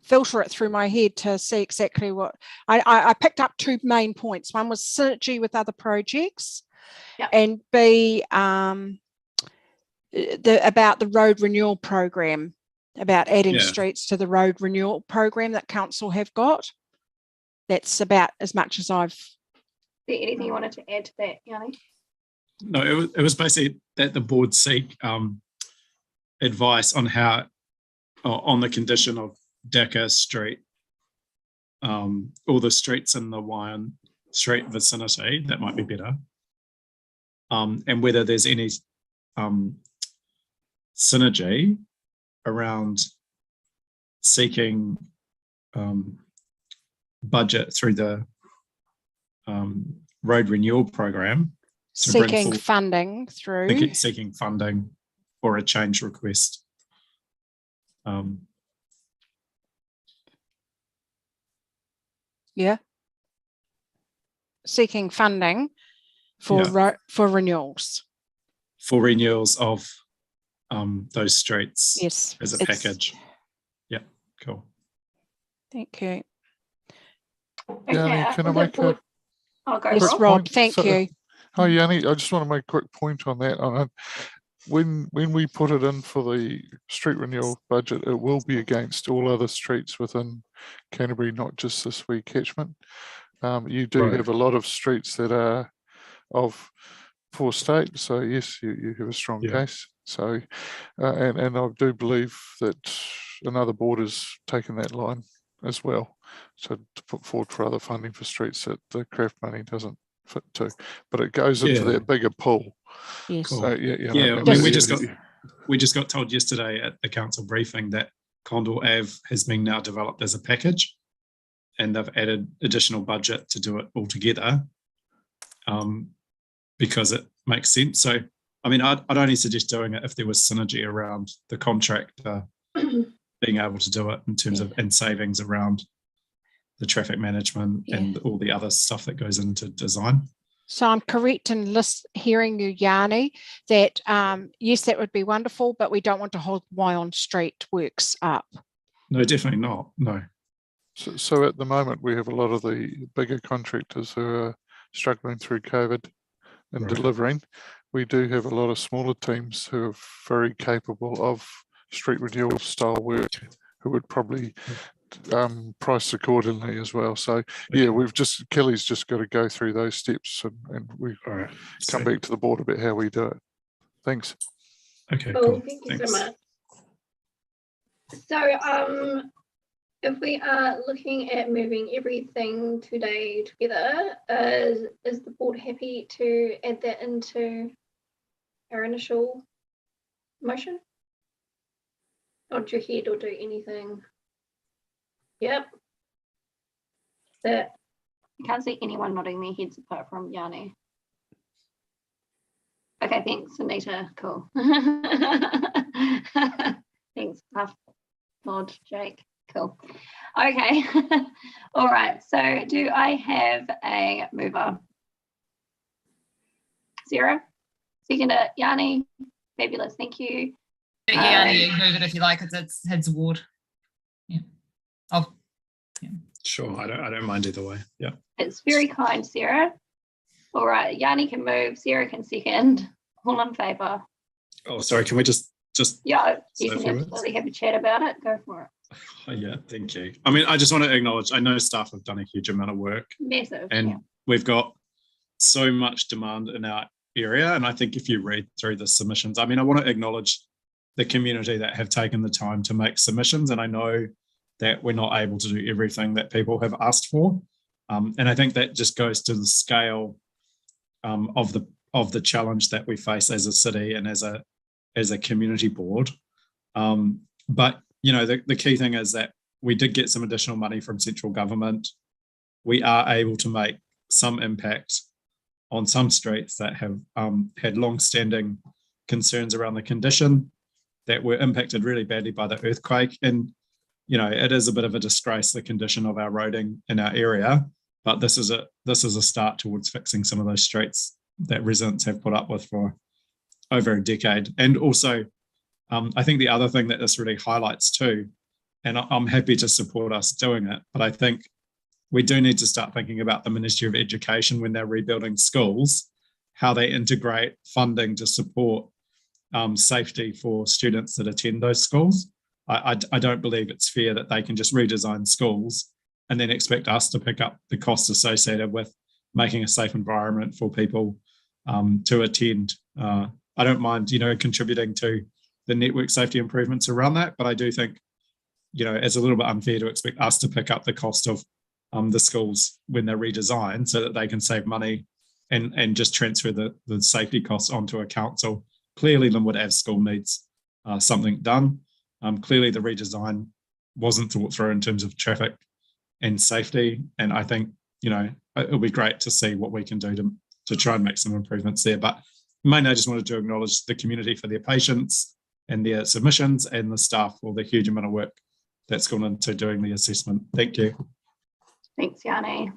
filter it through my head to see exactly what I picked up. Two main points. One was synergy with other projects, Yep. and B, about the road renewal program, about adding Yeah. streets to the road renewal program that council have got. That's about as much as I've. Is there anything you wanted to add to that, Yanni? No, it was basically that the board seek advice on how, on the condition of Decker Street, all the streets in the Wyan Street vicinity, that might be better, and whether there's any synergy around seeking budget through the road renewal program, to bring Seeking forward- funding through. seeking funding or a change request. Yeah. Seeking funding for Yeah. for renewals. For renewals of those streets, Yes. as a it's- package. Yeah, cool. Thank you. Yanni, can I was it make board- a Oh, go Yes, Rob. Rob. point? Thank So- you. Hi, Yanni. I just want to make a quick point on that. When we put it in for the street renewal budget, it will be against all other streets within Canterbury, not just this wee catchment. You do Right. have a lot of streets that are of poor state, so yes, you have a strong Yeah. case. So, and I do believe that another board has taken that line as well, so to put forward for other funding for streets that the craft money doesn't fit to, but it goes into Yeah. that bigger pool. Yes. Cool. So, Yeah, I and mean, we the- just got told yesterday at the council briefing that Condor Ave has been now developed as a package, and they've added additional budget to do it all together, because it makes sense. So, I mean, I'd only suggest doing it if there was synergy around the contractor being able to do it in terms of, and savings around the traffic management and all the other stuff that goes into design. So I'm correct in hearing you, Yanni, that yes, that would be wonderful, but we don't want to hold Wyon Street works up. No, definitely not. No. So at the moment, we have a lot of the bigger contractors who are struggling through COVID and Right. delivering. We do have a lot of smaller teams who are very capable of street renewal style work, who would probably price accordingly as well. So yeah, Kelly's just got to go through those steps, and we All right. come back to the board about how we do it. Thanks. Okay, Cool. cool. Thank you Thanks. so much. So, if we are looking at moving everything today together, is the board happy to add that into our initial motion? Nod your head or do anything. Yep. I can't see anyone nodding their heads apart from Yanni. Okay, thanks, Anita. Cool. Thanks, half nod, Jake. Cool. Okay. All right. So do I have a mover? Sarah? Seconder, Yanni. Fabulous. Thank you. Yeah, you can move it if you like. It's heads award. Yeah. Oh. Yeah. Sure. I don't mind either way. Yeah. It's very kind, Sarah. All right. Yanni can move. Sarah can second. All in favour. Oh, sorry. Can we just Yeah, say you a can few words? absolutely have a chat about it. Go for it. Oh, yeah, thank you. I mean, I just want to acknowledge, I know staff have done a huge amount of work, Massive. and yeah. we've got so much demand in our area. And I think if you read through the submissions, I mean, I want to acknowledge the community that have taken the time to make submissions. And I know that we're not able to do everything that people have asked for. And I think that just goes to the scale of the challenge that we face as a city and as a community board. But the key thing is that we did get some additional money from central government. We are able to make some impact on some streets that have had long-standing concerns around the condition, that were impacted really badly by the earthquake. And it is a bit of a disgrace, the condition of our roading in our area, but this is a start towards fixing some of those streets that residents have put up with for over a decade. And also, I think the other thing that this really highlights too, and I'm happy to support us doing it, but I think we do need to start thinking about the Ministry of Education when they're rebuilding schools, how they integrate funding to support safety for students that attend those schools. I don't believe it's fair that they can just redesign schools and then expect us to pick up the costs associated with making a safe environment for people to attend. I don't mind, contributing to the network safety improvements around that, but I do think, it's a little bit unfair to expect us to pick up the cost of the schools when they're redesigned so that they can save money and just transfer the safety costs onto a council. Clearly, Linwood Ave School needs something done. Clearly, the redesign wasn't thought through in terms of traffic and safety. And I think, it'll be great to see what we can do to try and make some improvements there. But mainly, I just wanted to acknowledge the community for their patience and their submissions, and the staff for the huge amount of work that's gone into doing the assessment. Thank you. Thanks, Yanni.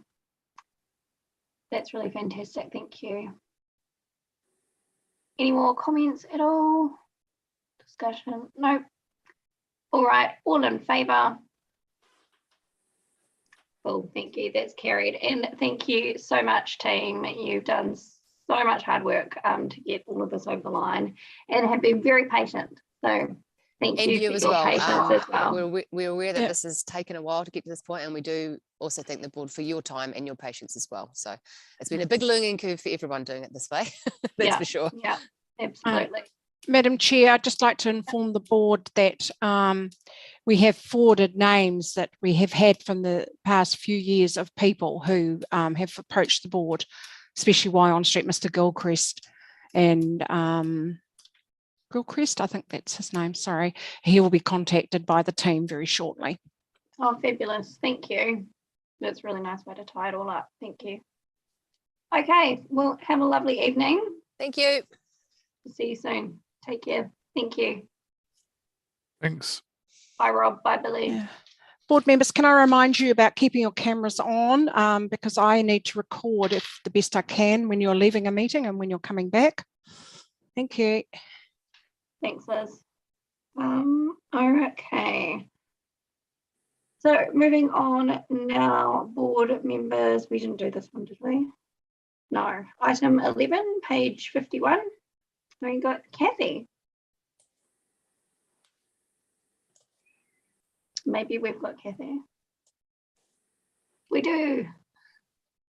That's really fantastic. Thank you. Any more comments at all? Discussion? No. All right. All in favour? Cool. Thank you. That's carried. And thank you so much, team. You've done so much hard work to get all of this over the line and have been very patient. So thank you for as your well. patience as well. We're aware that this has taken a while to get to this point, and we do also thank the board for your time and your patience as well. So it's been a big learning curve for everyone doing it this way. That's for sure. Yeah, absolutely. Madam Chair, I'd just like to inform the board that we have forwarded names that we have had from the past few years of people who have approached the board, especially on Street, Mr. Gilchrist and Gilchrist, I think that's his name, sorry. He will be contacted by the team very shortly. Oh, fabulous. Thank you. That's a really nice way to tie it all up. Thank you. Okay, well, have a lovely evening. Thank you. See you soon. Take care. Thank you. Thanks. Bye, Rob. Bye, Billy. Yeah. Board members, can I remind you about keeping your cameras on because I need to record the best I can when you're leaving a meeting and when you're coming back. Thank you. Thanks, Liz. Okay. So moving on now, board members, we didn't do this one, did we? No. Item 11, page 51. We got Kathy. Maybe we've got Kathy. We do.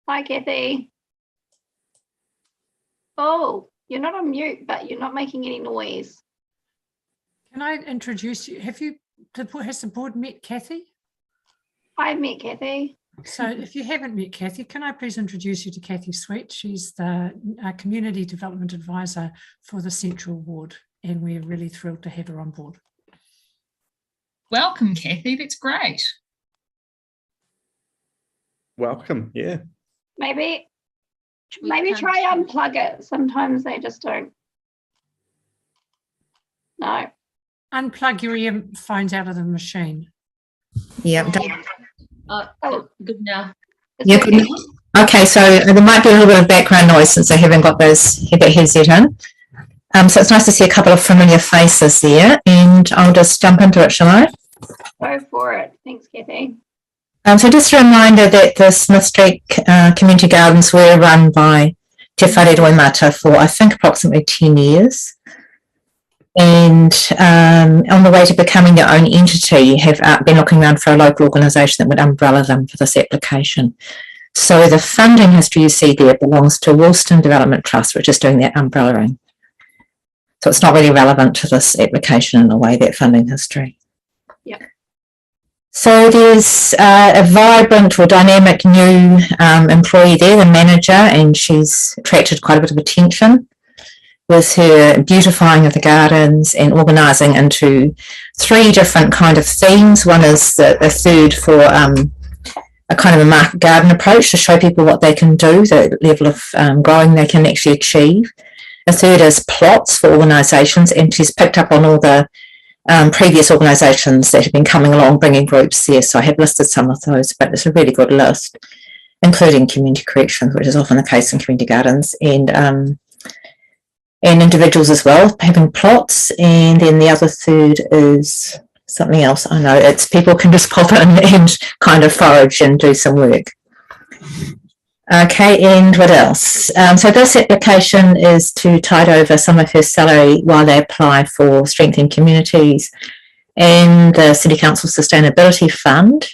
Hi, Kathy. Oh, you're not on mute, but you're not making any noise. Can I introduce you? Has the board met Kathy? I've met Kathy. So if you haven't met Kathy, can I please introduce you to Kathy Sweet? She's the Community Development Advisor for the Central Ward, and we're really thrilled to have her on board. Welcome, Kathy. That's great. Welcome. Yeah. Maybe try unplug it. Sometimes they just don't. No. Unplug your earphones out of the machine. Yeah. Good now. Yeah, good now. Okay, so there might be a little bit of background noise since I haven't got that headset in. So it's nice to see a couple of familiar faces there, and I'll just jump into it, shall I? Go for it. Thanks, Kathy. So just a reminder that the Smith Street Community Gardens were run by Te Whare Roimata for, I think, approximately 10 years. And on the way to becoming their own entity, have been looking around for a local organisation that would umbrella them for this application. So the funding history you see there belongs to Woolston Development Trust, which is doing that umbrellaing. So it's not really relevant to this application in a way, that funding history. Yeah. So there's a vibrant or dynamic new employee there, the manager, and she's attracted quite a bit of attention with her beautifying of the gardens and organising into 3 different kind of themes. One is the third for a kind of a market garden approach to show people what they can do, the level of growing they can actually achieve. The third is plots for organisations, and she's picked up on all the previous organisations that have been coming along, bringing groups there. So I have listed some of those, but it's a really good list, including community corrections, which is often the case in community gardens, and individuals as well, having plots. And then the other third is something else. I know it's people can just pop in and kind of forage and do some work. Okay, and what else? So this application is to tide over some of her salary while they apply for Strengthening Communities and the City Council Sustainability Fund.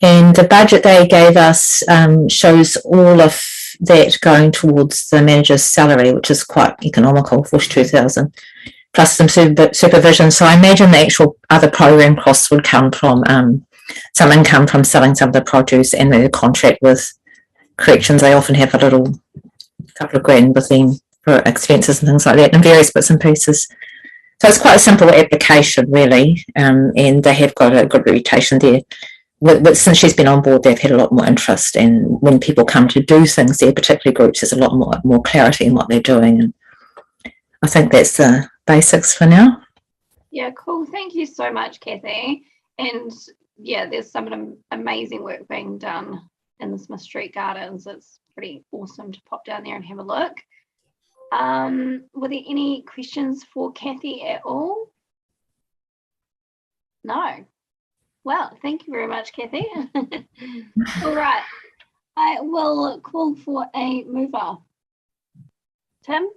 And the budget they gave us shows all of that going towards the manager's salary, which is quite economical, 42,000, plus some supervision. So I imagine the actual other program costs would come from some income from selling some of the produce and the contract with corrections. They often have a little couple of grand with them for expenses and things like that, and various bits and pieces. So it's quite a simple application, really, and they have got a good reputation there. Since she's been on board, they've had a lot more interest, and when people come to do things there, particularly groups, there's a lot more clarity in what they're doing. And I think that's the basics for now. Yeah, cool. Thank you so much, Kathy. And yeah, there's some amazing work being done in the Smith Street Gardens. It's pretty awesome to pop down there and have a look. Were there any questions for Kathy at all? No. Well, thank you very much, Kathy. All right, I will call for a mover. Tim,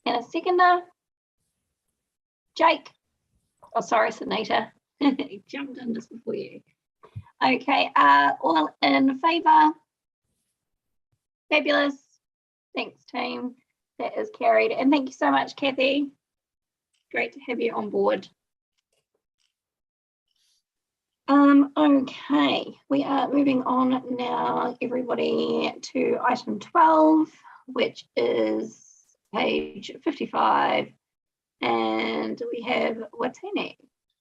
and a seconder. Jake. Oh, sorry, Sunita. He jumped in just before you. Okay, all in favour? Fabulous. Thanks, team. That is carried. And thank you so much, Kathy. Great to have you on board. Okay, we are moving on now, everybody, to item 12, which is page 55. And we have Watene.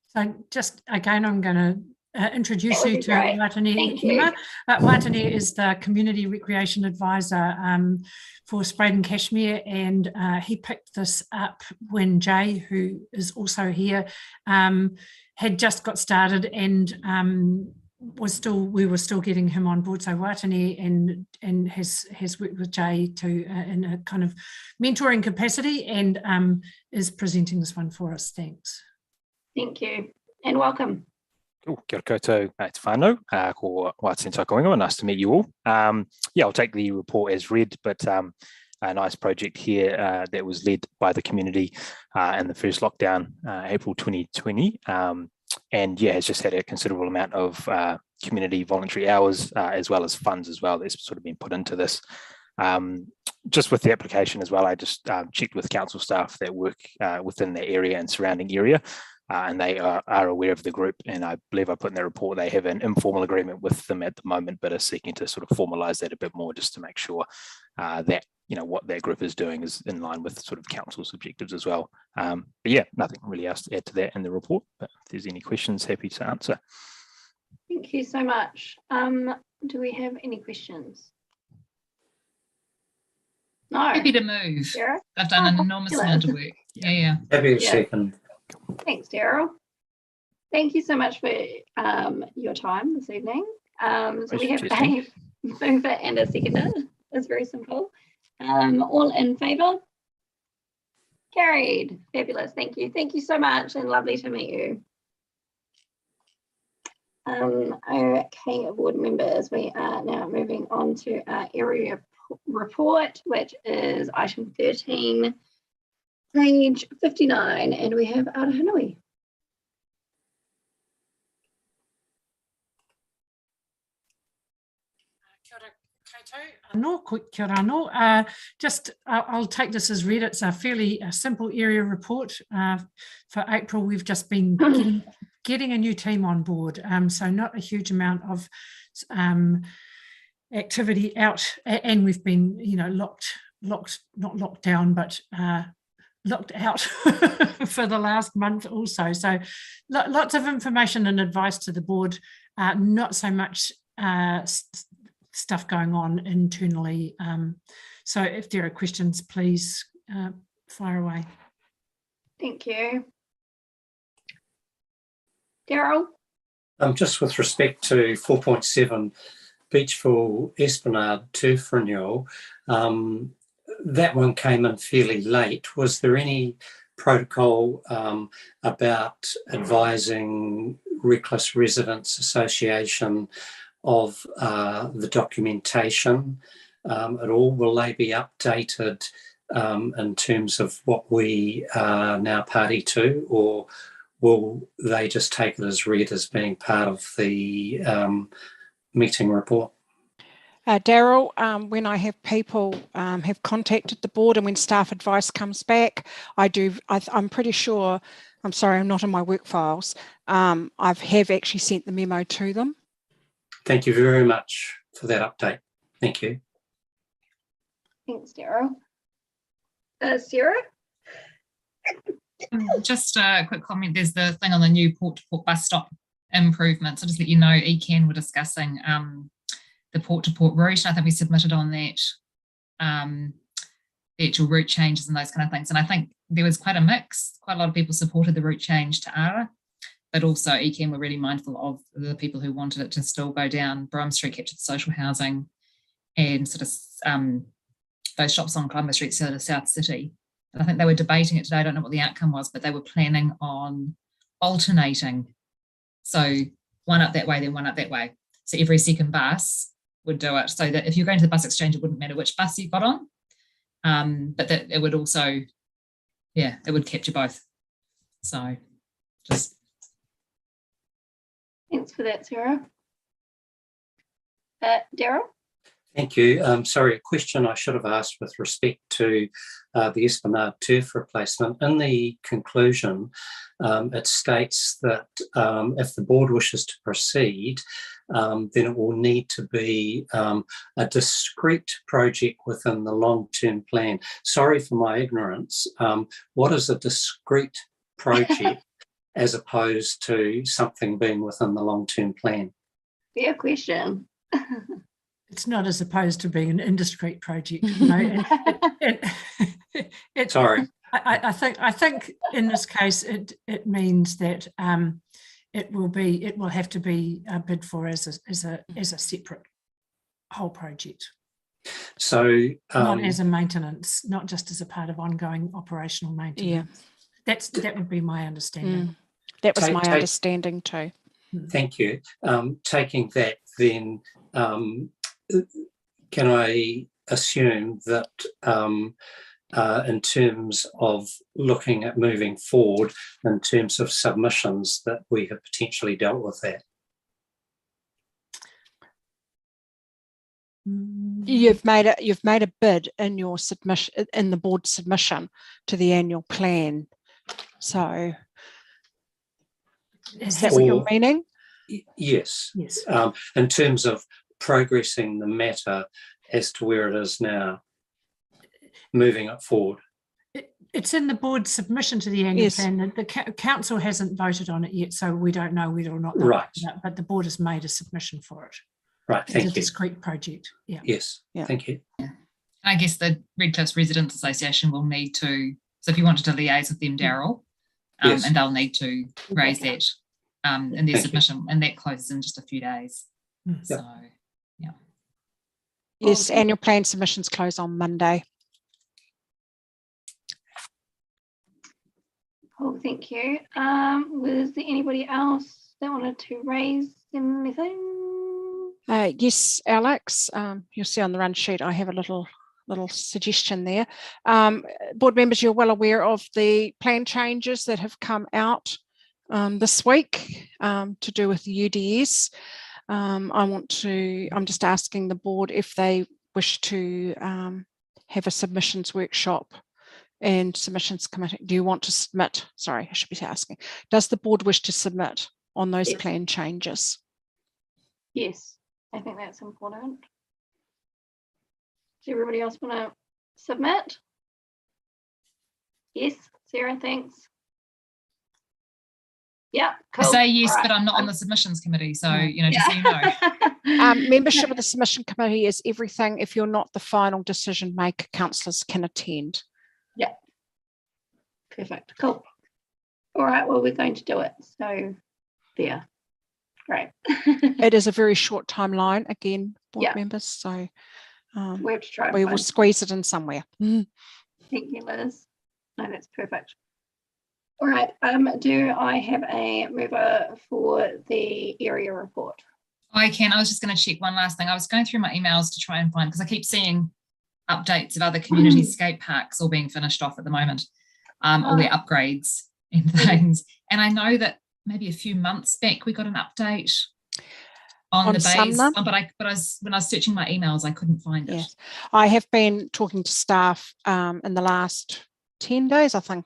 So just again, I'm going to introduce you to Watene. Watene is the Community Recreation Advisor for Spraden Cashmere, and he picked this up when Jay, who is also here, had just got started, and we were still getting him on board. So Watene and has worked with Jay in a kind of mentoring capacity, and is presenting this one for us. Thanks. Thank you, and welcome. Kia ora koutou, te whānau, ko Watene Takonga, nice to meet you all. Yeah, I'll take the report as read, but a nice project here that was led by the community in the first lockdown, April 2020. And yeah, has just had a considerable amount of community voluntary hours as well as funds as well that's sort of been put into this. Just with the application as well, I just checked with council staff that work within the area and surrounding area. And they are aware of the group, and I believe I put in their report they have an informal agreement with them at the moment, but are seeking to sort of formalise that a bit more, just to make sure that what that group is doing is in line with sort of council's objectives as well. But yeah, nothing really else to add to that in the report. But if there's any questions, happy to answer. Thank you so much. Do we have any questions? No. Happy to move. Sarah? I've done an enormous amount of work. Yeah. Happy to second. Thanks, Daryl. Thank you so much for your time this evening. So we have a mover and a seconder. It's very simple. All in favour? Carried. Fabulous. Thank you. Thank you so much, and lovely to meet you. Okay, board members, we are now moving on to our area report, which is item 13. Page 59, and we have Arahanui. Kia ora anō. Just I'll take this as read. It's a fairly simple area report for April. We've just been getting a new team on board. So not a huge amount of activity out, and we've been, not locked down, but locked out for the last month also. So lots of information and advice to the board, not so much stuff going on internally. So if there are questions, please fire away. Thank you. Daryl? Just with respect to 4.7 Beachville Esplanade turf renewal, that one came in fairly late. Was there any protocol about advising Reckless Residents Association of the documentation at all? Will they be updated in terms of what we are now party to, or will they just take it as read as being part of the meeting report? Daryl, when I have people have contacted the board and when staff advice comes back, I'm pretty sure, I'm sorry, I'm not in my work files, I have actually sent the memo to them. Thank you very much for that update. Thank you. Thanks, Daryl. Sarah? Just a quick comment. There's the thing on the new port-to-port bus stop improvements. So just let you know, ECAN were discussing the port-to-port route. I think we submitted on that the actual route changes and those kind of things. And I think there was quite a mix. Quite a lot of people supported the route change to Ara, but also ECAN were really mindful of the people who wanted it to still go down Brum Street, capture the social housing, and sort of those shops on Columbus Street, sort of South City. And I think they were debating it today. I don't know what the outcome was, but they were planning on alternating. So one up that way, then one up that way. So every second bus would do it. So that if you're going to the bus exchange, it wouldn't matter which bus you got on. But that it would also, it would capture both. So just. Thanks for that, Sarah. Daryl? Thank you. Sorry, a question I should have asked with respect to the Esplanade turf replacement. In the conclusion, it states that if the board wishes to proceed, then it will need to be a discrete project within the long-term plan. Sorry for my ignorance. What is a discrete project as opposed to something being within the long-term plan? Fair question. It's not as opposed to being an indiscreet project. Sorry. I think in this case it means that it will have to be bid for as a separate whole project. So not as a maintenance, not just as a part of ongoing operational maintenance. Yeah, that would be my understanding. That was my understanding too. Thank you. Taking that, then can I assume that in terms of looking at moving forward in terms of submissions that we have potentially dealt with that? You've made a bid in your submission, in the board submission to the annual plan. So is that what you're meaning? Yes. In terms of progressing the matter as to where it is now, moving it forward. It's in the board submission to the annual plan. The council hasn't voted on it yet, so we don't know whether or not. Right. But the board has made a submission for it. Right. Thank you. It's a discrete project. Yeah. Yes. Yeah. Thank you. Yeah. I guess the Redcliffs Residents Association will need to. So if you wanted to liaise with them, Daryl, and they'll need to raise that in their submission, and that closes in just a few days. So. Yes, annual plan submissions close on Monday. Oh, thank you. Was there anybody else that wanted to raise anything? Yes, Alex. You'll see on the run sheet I have a little suggestion there. Board members, you're well aware of the plan changes that have come out this week to do with the UDS. I'm just asking the board if they wish to have a submissions workshop and submissions committee, do you want to submit? Sorry, I should be asking. Does the board wish to submit on those Yes. plan changes? Yes, I think that's important. Does everybody else want to submit? Yes, Sarah, thanks. Yeah, cool. I say yes, All right. but I'm not on the submissions committee, so just so you know. Membership of the submission committee is everything. If you're not the final decision maker, councillors can attend. Yeah. Perfect. Cool. All right. Well, we're going to do it. So there. Great. It is a very short timeline, again, board Yeah. members. So we have to try. we will squeeze it in somewhere. Thank you, Liz. No, that's perfect. All right. Do I have a mover for the area report? I can. I was just going to check one last thing. I was going through my emails to try and find, because I keep seeing updates of other community skate parks all being finished off at the moment, all their upgrades and things. And I know that maybe a few months back we got an update on the bays, but when I was searching my emails, I couldn't find it. Yes, I have been talking to staff in the last 10 days, I think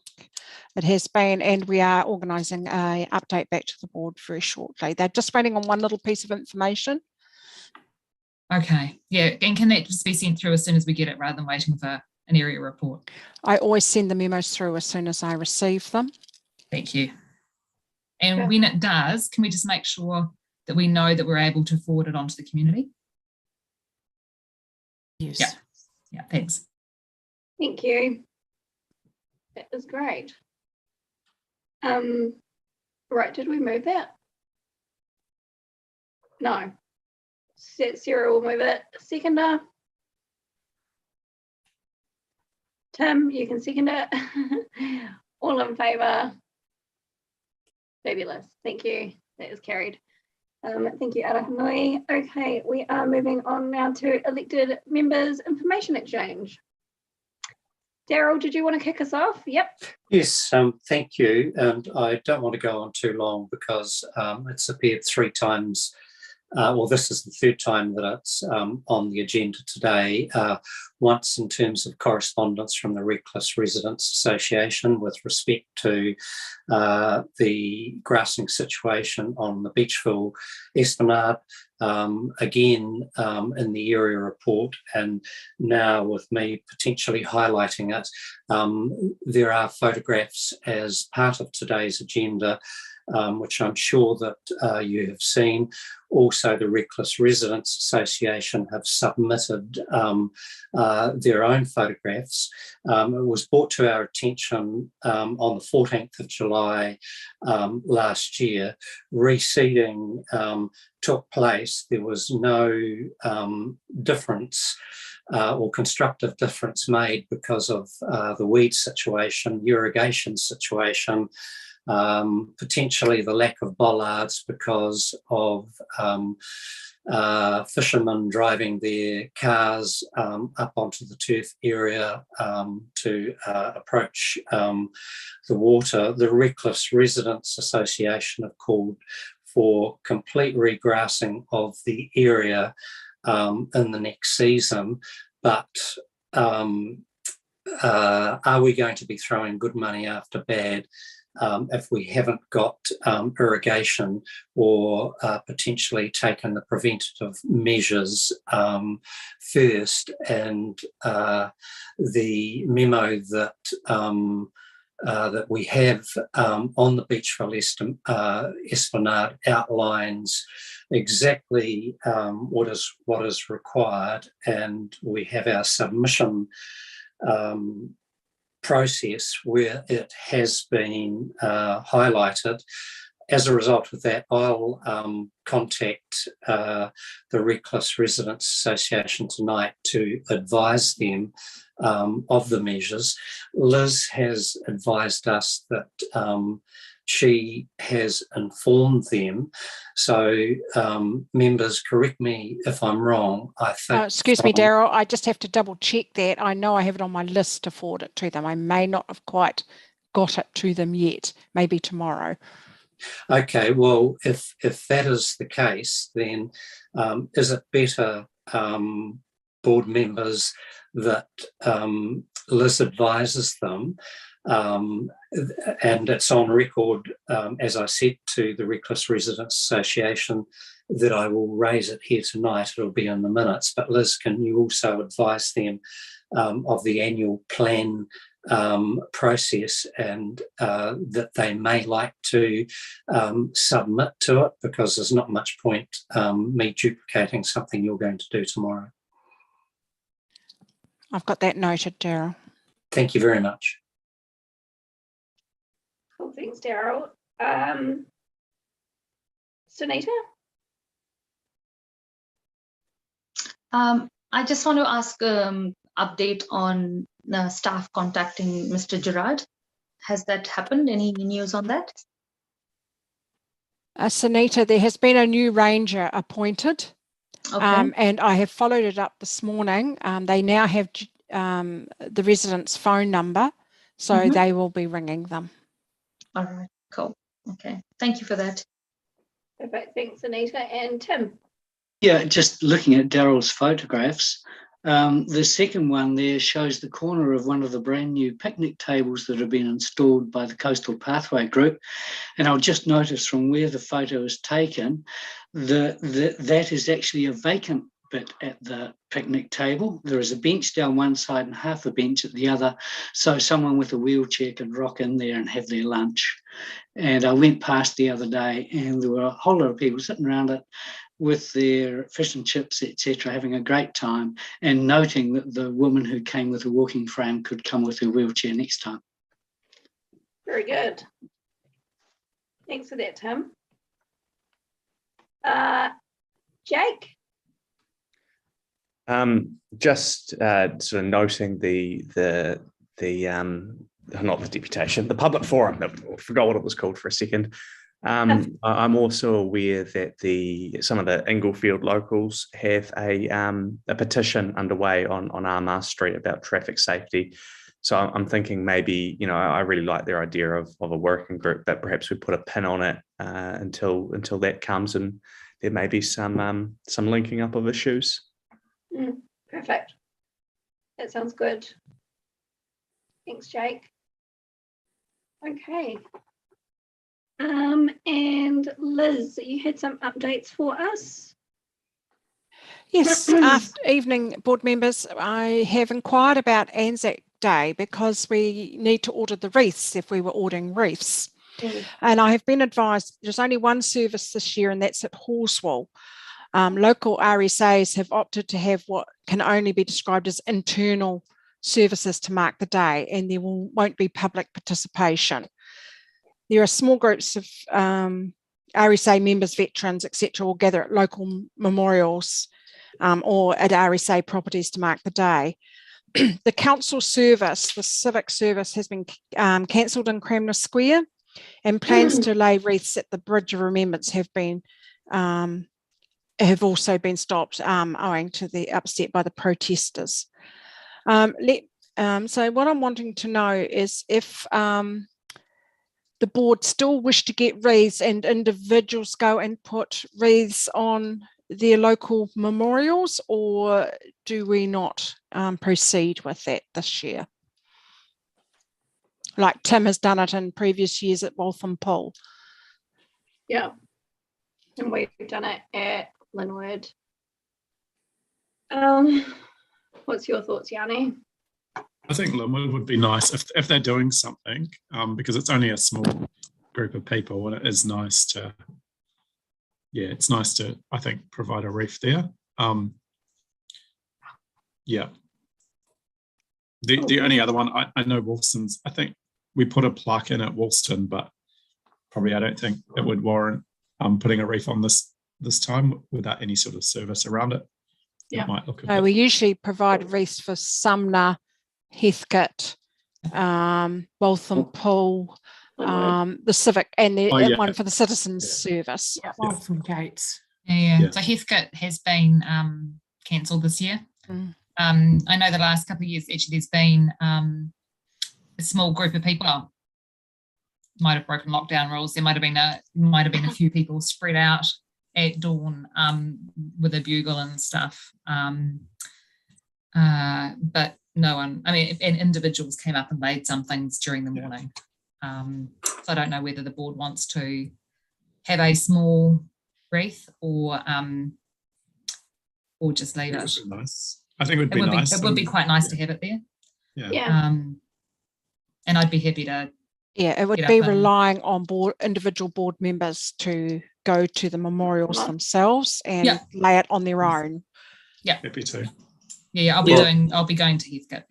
it has been, and we are organising a update back to the board very shortly. They're just waiting on one little piece of information. Okay, yeah, and can that just be sent through as soon as we get it, rather than waiting for an area report? I always send the memos through as soon as I receive them. Thank you. And when it does, can we just make sure that we know that we're able to forward it on to the community? Yes. Yeah, thanks. Thank you. That is great. Right, did we move that? No. Sarah will move it. Seconder. Tim, you can second it. All in favour? Fabulous. Thank you. That is carried. Thank you, Arahanui. Okay, we are moving on now to elected members information exchange. Daryl, did you want to kick us off? Yep. Yes, thank you. And I don't want to go on too long because it's appeared 3 times. Well, this is the 3rd time that it's on the agenda today. Once in terms of correspondence from the Reckless Residents Association with respect to the grassing situation on the Beachville Esplanade. Again, in the area report, and now with me potentially highlighting it, there are photographs as part of today's agenda, which I'm sure that you have seen. Also, the Reckless Residents Association have submitted their own photographs. It was brought to our attention on the 14th of July last year. Reseeding took place. There was no difference or constructive difference made because of the weed situation, irrigation situation, potentially the lack of bollards because of fishermen driving their cars up onto the turf area to approach the water. The Reckless Residents Association have called for complete regrassing of the area in the next season, but are we going to be throwing good money after bad if we haven't got irrigation or potentially taken the preventative measures first? And the memo that that we have on the Beachville Esplanade outlines exactly what is required, and we have our submission process where it has been highlighted. As a result of that, I'll contact the Reckless Residents Association tonight to advise them of the measures. Liz has advised us that she has informed them. So members, correct me if I'm wrong. I think. Excuse me, Daryl, I just have to double check that. I know I have it on my list to forward it to them. I may not have quite got it to them yet, maybe tomorrow. Okay, well, if that is the case, then is it better, board members, that Liz advises them, and it's on record, as I said to the Reckless Residents Association, that I will raise it here tonight. It'll be in the minutes. But Liz, can you also advise them of the annual plan process, and that they may like to submit to it, because there's not much point me duplicating something you're going to do tomorrow. I've got that noted, Daryl. Thank you very much. Cool, thanks, Daryl. Sunita? I just want to ask update on the staff contacting Mr. Gerard. Has that happened? Any news on that? Sunita, there has been a new ranger appointed, Okay. and I have followed it up this morning. They now have the resident's phone number, so they will be ringing them. All right, cool. Okay, thank you for that. Perfect, thanks, Anita. And Tim? Yeah, just looking at Daryl's photographs, the second one there shows the corner of one of the brand new picnic tables that have been installed by the Coastal Pathway Group. And I'll just notice from where the photo is taken, that is actually a vacant bit at the picnic table. There is a bench down one side and half a bench at the other, so someone with a wheelchair can rock in there and have their lunch. And I went past the other day and there were a whole lot of people sitting around it with their fish and chips, etc., having a great time, and noting that the woman who came with a walking frame could come with her wheelchair next time. Very good. Thanks for that, Tim. Jake? Just sort of noting the not the deputation, the public forum. I forgot what it was called for a second. I'm also aware that some of the Inglefield locals have a petition underway on Armagh Street about traffic safety. So I'm thinking maybe, I really like their idea of a working group, but perhaps we put a pin on it until that comes, and there may be some linking up of issues. Perfect. That sounds good. Thanks, Jake. Okay. And Liz, you had some updates for us? Yes, evening board members. I have inquired about Anzac Day because we need to order the wreaths if we were ordering wreaths. And I have been advised there's only one service this year, and that's at Horswell. Local RSAs have opted to have what can only be described as internal services to mark the day, and there won't be public participation. There are small groups of RSA members, veterans, etc., will gather at local memorials or at RSA properties to mark the day. The council service, the civic service, has been cancelled in Cranmer Square, and plans to lay wreaths at the Bridge of Remembrance have also been stopped owing to the upset by the protesters. So what I'm wanting to know is if the board still wish to get wreaths and individuals go and put wreaths on their local memorials, or do we not proceed with that this year? Like Tim has done it in previous years at Waltham Pool. Yeah, and we've done it at Linwood. What's your thoughts, Yanni? I think Linwood would be nice if they're doing something, because it's only a small group of people, and it is nice to, it's nice to, I think, provide a wreath there. Yeah. The only other one, I know Wolston's, I think we put a plaque in at Wolston, but probably I don't think it would warrant putting a wreath on this time without any sort of service around it. Yeah. It might look No, we usually provide wreaths for Sumner, Heathcote, Waltham Pool, the civic, and the one for the citizens service. Waltham Gates. Yeah. So Heathcote has been cancelled this year. I know the last couple of years actually there's been a small group of people. Might have broken lockdown rules. There might have been a few people spread out at dawn with a bugle and stuff. But no one, I mean, and individuals came up and laid some things during the morning. So I don't know whether the board wants to have a small wreath or just leave it. Nice. I think it would be nice. It would be quite nice to have it there. Yeah. And I'd be happy to. Yeah, it would be relying on individual board members to go to the memorials themselves and lay it on their own. Yeah, happy to. Yeah, I'll be going to Heathcote.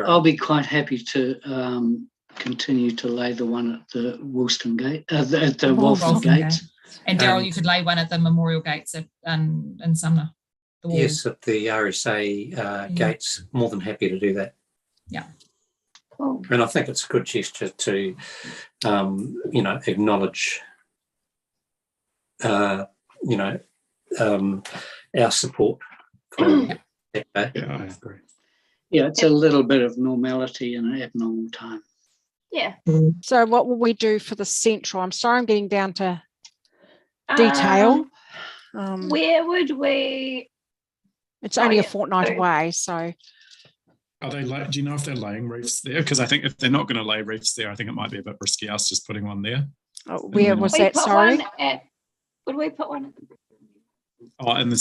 I'll be quite happy to continue to lay the one at the Woolston Gate, at the Walford Gates. And Daryl, you could lay one at the memorial gates in Sumner. Yes, at the RSA gates. More than happy to do that. Yeah. Cool. And I think it's a good gesture to, acknowledge, our support for that day. Yeah, I agree. Yeah, it's a little bit of normality in an abnormal time. Yeah. So what will we do for the central? I'm sorry, I'm getting down to detail. Where would we? It's only a fortnight away, so. Are they? Do you know if they're laying reefs there? Because I think if they're not going to lay reefs there, I think it might be a bit risky us just putting one there. Where was that? Sorry. Would we put one at the? Oh, in the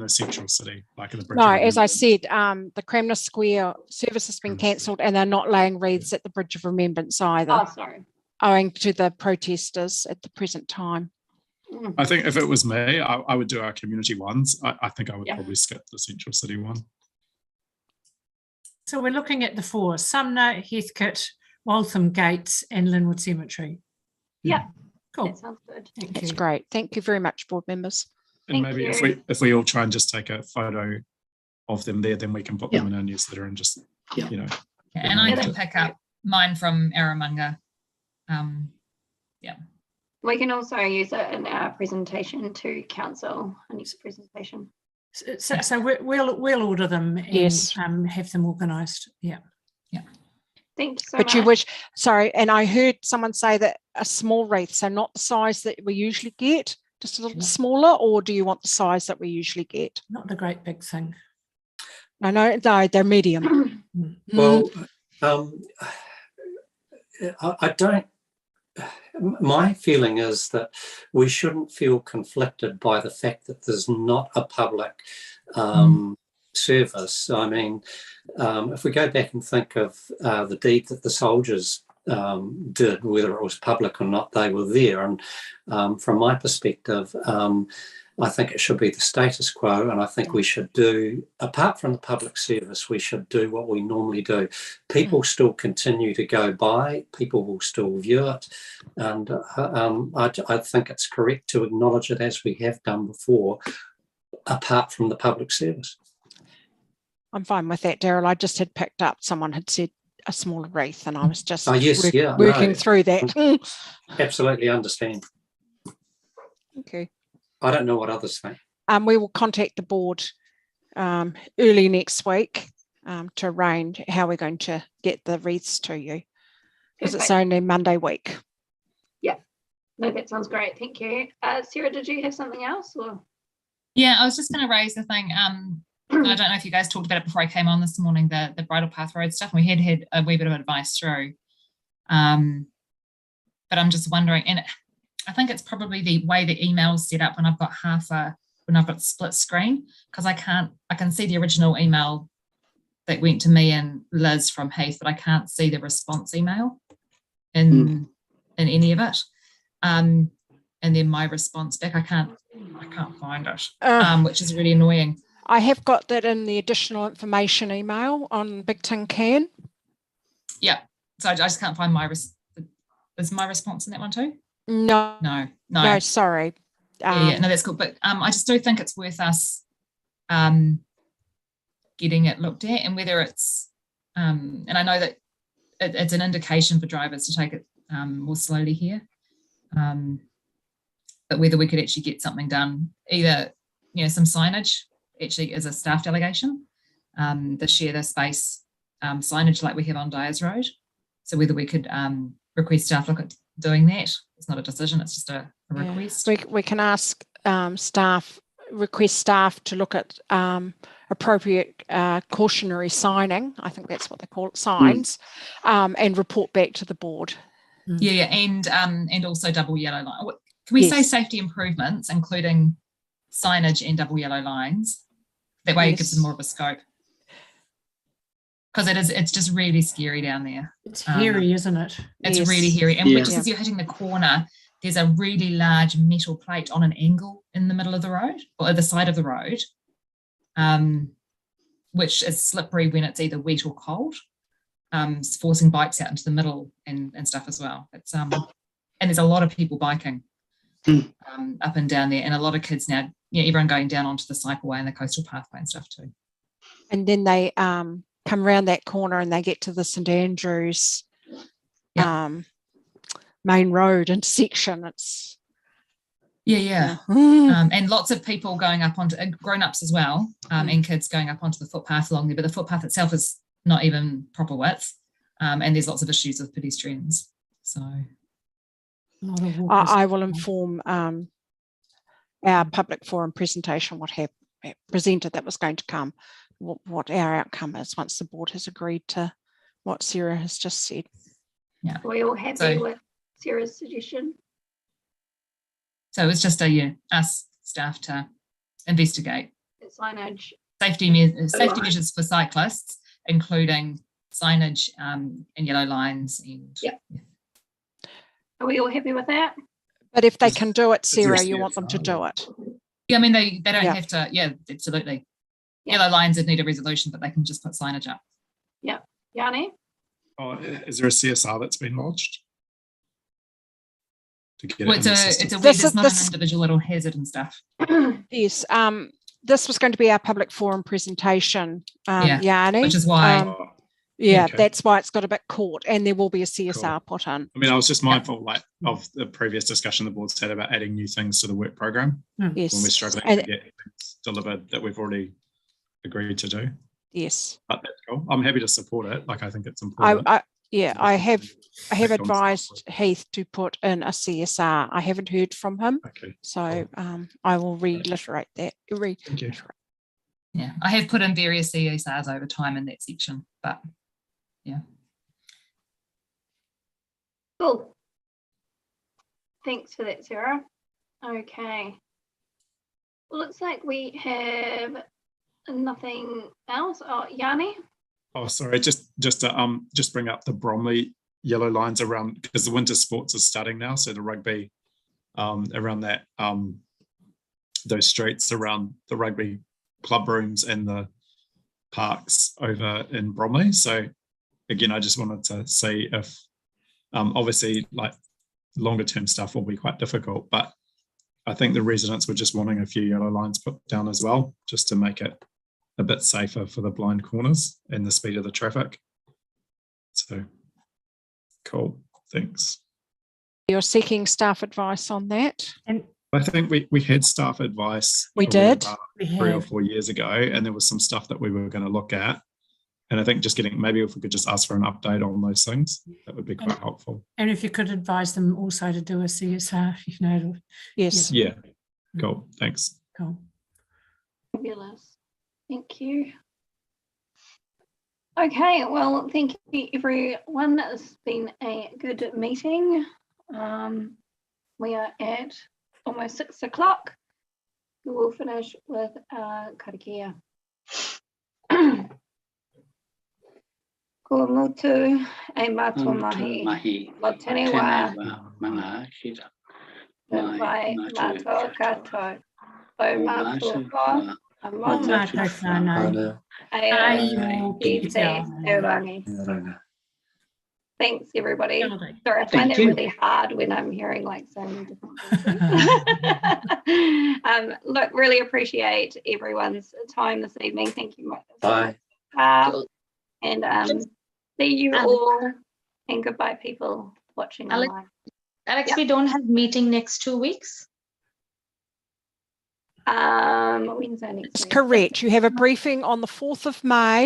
central city, like in the bridge. No, as I said, the Cranmer Square service has been cancelled, and they're not laying wreaths at the Bridge of Remembrance either. Oh, sorry. Owing to the protesters at the present time. I think if it was me, I would do our community ones. I think I would probably skip the central city one. So we're looking at the 4: Sumner, Heathcote, Waltham Gates, and Linwood Cemetery. Yeah. Cool. That sounds good. That's great. Thank you very much, board members. And maybe if we all try and just take a photo of them there, then we can put them in our newsletter and just And I can pick up mine from Aramunga. We can also use it in our presentation to council, a next presentation. So we'll order them and have them organised. Yeah. Thank you so but much. you wish, sorry, and I heard someone say that a small wreath, so not the size that we usually get, just a little smaller, or do you want the size that we usually get? Not the great big thing. No, they're medium. Well, I don't. My feeling is that we shouldn't feel conflicted by the fact that there's not a public service. I mean, if we go back and think of the deed that the soldiers did, whether it was public or not, they were there. And from my perspective, I think it should be the status quo, and I think we should do, apart from the public service, we should do what we normally do. People still continue to go by, people will still view it, and I think it's correct to acknowledge it as we have done before, apart from the public service. I'm fine with that, Daryl. I just had picked up, someone had said a smaller wreath, and I was just working through that. Absolutely understand. Okay. I don't know what others think. We will contact the board early next week to arrange how we're going to get the wreaths to you, because it's only Monday week. Yeah, no, that sounds great. Thank you. Sarah, did you have something else? Or? Yeah, I was just going to raise the thing. I don't know if you guys talked about it before I came on this morning, the bridle path road stuff. We had a wee bit of advice through, but I'm just wondering, and I think it's probably the way the email's set up when I've got split screen, because I can see the original email that went to me and Liz from Heath, but I can't see the response email in any of it. And then my response back, I can't find it, which is really annoying. I have got that in the additional information email on Big Tin Can. Yeah, so I just can't find is my response in that one too? No, sorry. No, that's cool. But I just do think it's worth us getting it looked at, and whether it's and I know that it's an indication for drivers to take it more slowly here, but whether we could actually get something done, either some signage actually as a staff delegation, the share the space signage like we have on Dyers Road. So whether we could request staff look at doing that. It's not a decision, it's just a request. We can ask request staff to look at appropriate cautionary signing, I think that's what they call it, signs, and report back to the board. Yeah, and also double yellow line. Can we say safety improvements, including signage and double yellow lines? That way it gives them more of a scope. Because it's just really scary down there. It's hairy, isn't it? It's really hairy. And just as you're hitting the corner, there's a really large metal plate on an angle in the middle of the road, or at the side of the road, which is slippery when it's either wet or cold, forcing bikes out into the middle and stuff as well. It's and there's a lot of people biking up and down there, and a lot of kids now, everyone going down onto the cycleway and the coastal pathway and stuff too. And then they come around that corner and they get to the St Andrews main road intersection. It's and lots of people going up onto, grown-ups as well, and kids going up onto the footpath along there, but the footpath itself is not even proper width, and there's lots of issues with pedestrians. So I will inform our public forum presentation what presented that was going to come, what our outcome is once the board has agreed to what Sarah has just said. Yeah, we all happy with Sarah's suggestion. So it's just us staff to investigate signage, safety measures for cyclists, including signage and yellow lines. And are we all happy with that? But if they can do it, Sarah, you want them to do it. Yeah, I mean they don't have to. Yeah, absolutely. Yellow lines would need a resolution, but they can just put signage up. Yeah, Yanni. Oh, is there a CSR that's been lodged? Well, it's not an individual little hazard and stuff. Yes. This was going to be our public forum presentation, Yanni. Which is why. That's why it's got a bit caught, and there will be a CSR put in. I mean, I was just mindful of the previous discussion the board's had about adding new things to the work program. Yes. When we're struggling to get things delivered that we've already agreed to do. Yes. But that's cool. I'm happy to support it. Like, I think it's important. I have advised Heath to put in a CSR. I haven't heard from him. Okay. So I will reiterate that. Thank you. Yeah, I have put in various CSRs over time in that section, but yeah. Cool. Thanks for that, Sarah. Okay. Well, looks like we have nothing else. Oh, Yanni? Oh, sorry. Just to bring up the Bromley yellow lines around, because the winter sports is starting now. So the rugby around that, those streets around the rugby club rooms and the parks over in Bromley. So again, I just wanted to see if obviously like longer term stuff will be quite difficult, but I think the residents were just wanting a few yellow lines put down as well, just to make it a bit safer for the blind corners and the speed of the traffic. So cool, thanks. You're seeking staff advice on that? And I think we had staff advice. We did. 3 or 4 years ago, and there was some stuff that we were going to look at. And I think just maybe if we could just ask for an update on those things, that would be quite helpful. And if you could advise them also to do a CSR, Yes. Yeah. Cool. Thanks. Cool. Fabulous. Thank you. Okay, well, thank you everyone. It's been a good meeting. We are at almost 6 o'clock. We will finish with karakia. Ko mutu e mātou mahi, lo tēnei wā, vai mātou katoa, o mātou wā, a mātou whānau, ai te rangi. Thanks, everybody. Sorry, I find it really hard when I'm hearing like so many different voices. Look, really appreciate everyone's time this evening. Thank you much. Bye. And see you all, and goodbye, people watching online. Alex, we don't have meeting next 2 weeks. When's our next That's correct. You have a briefing on the 4th of May.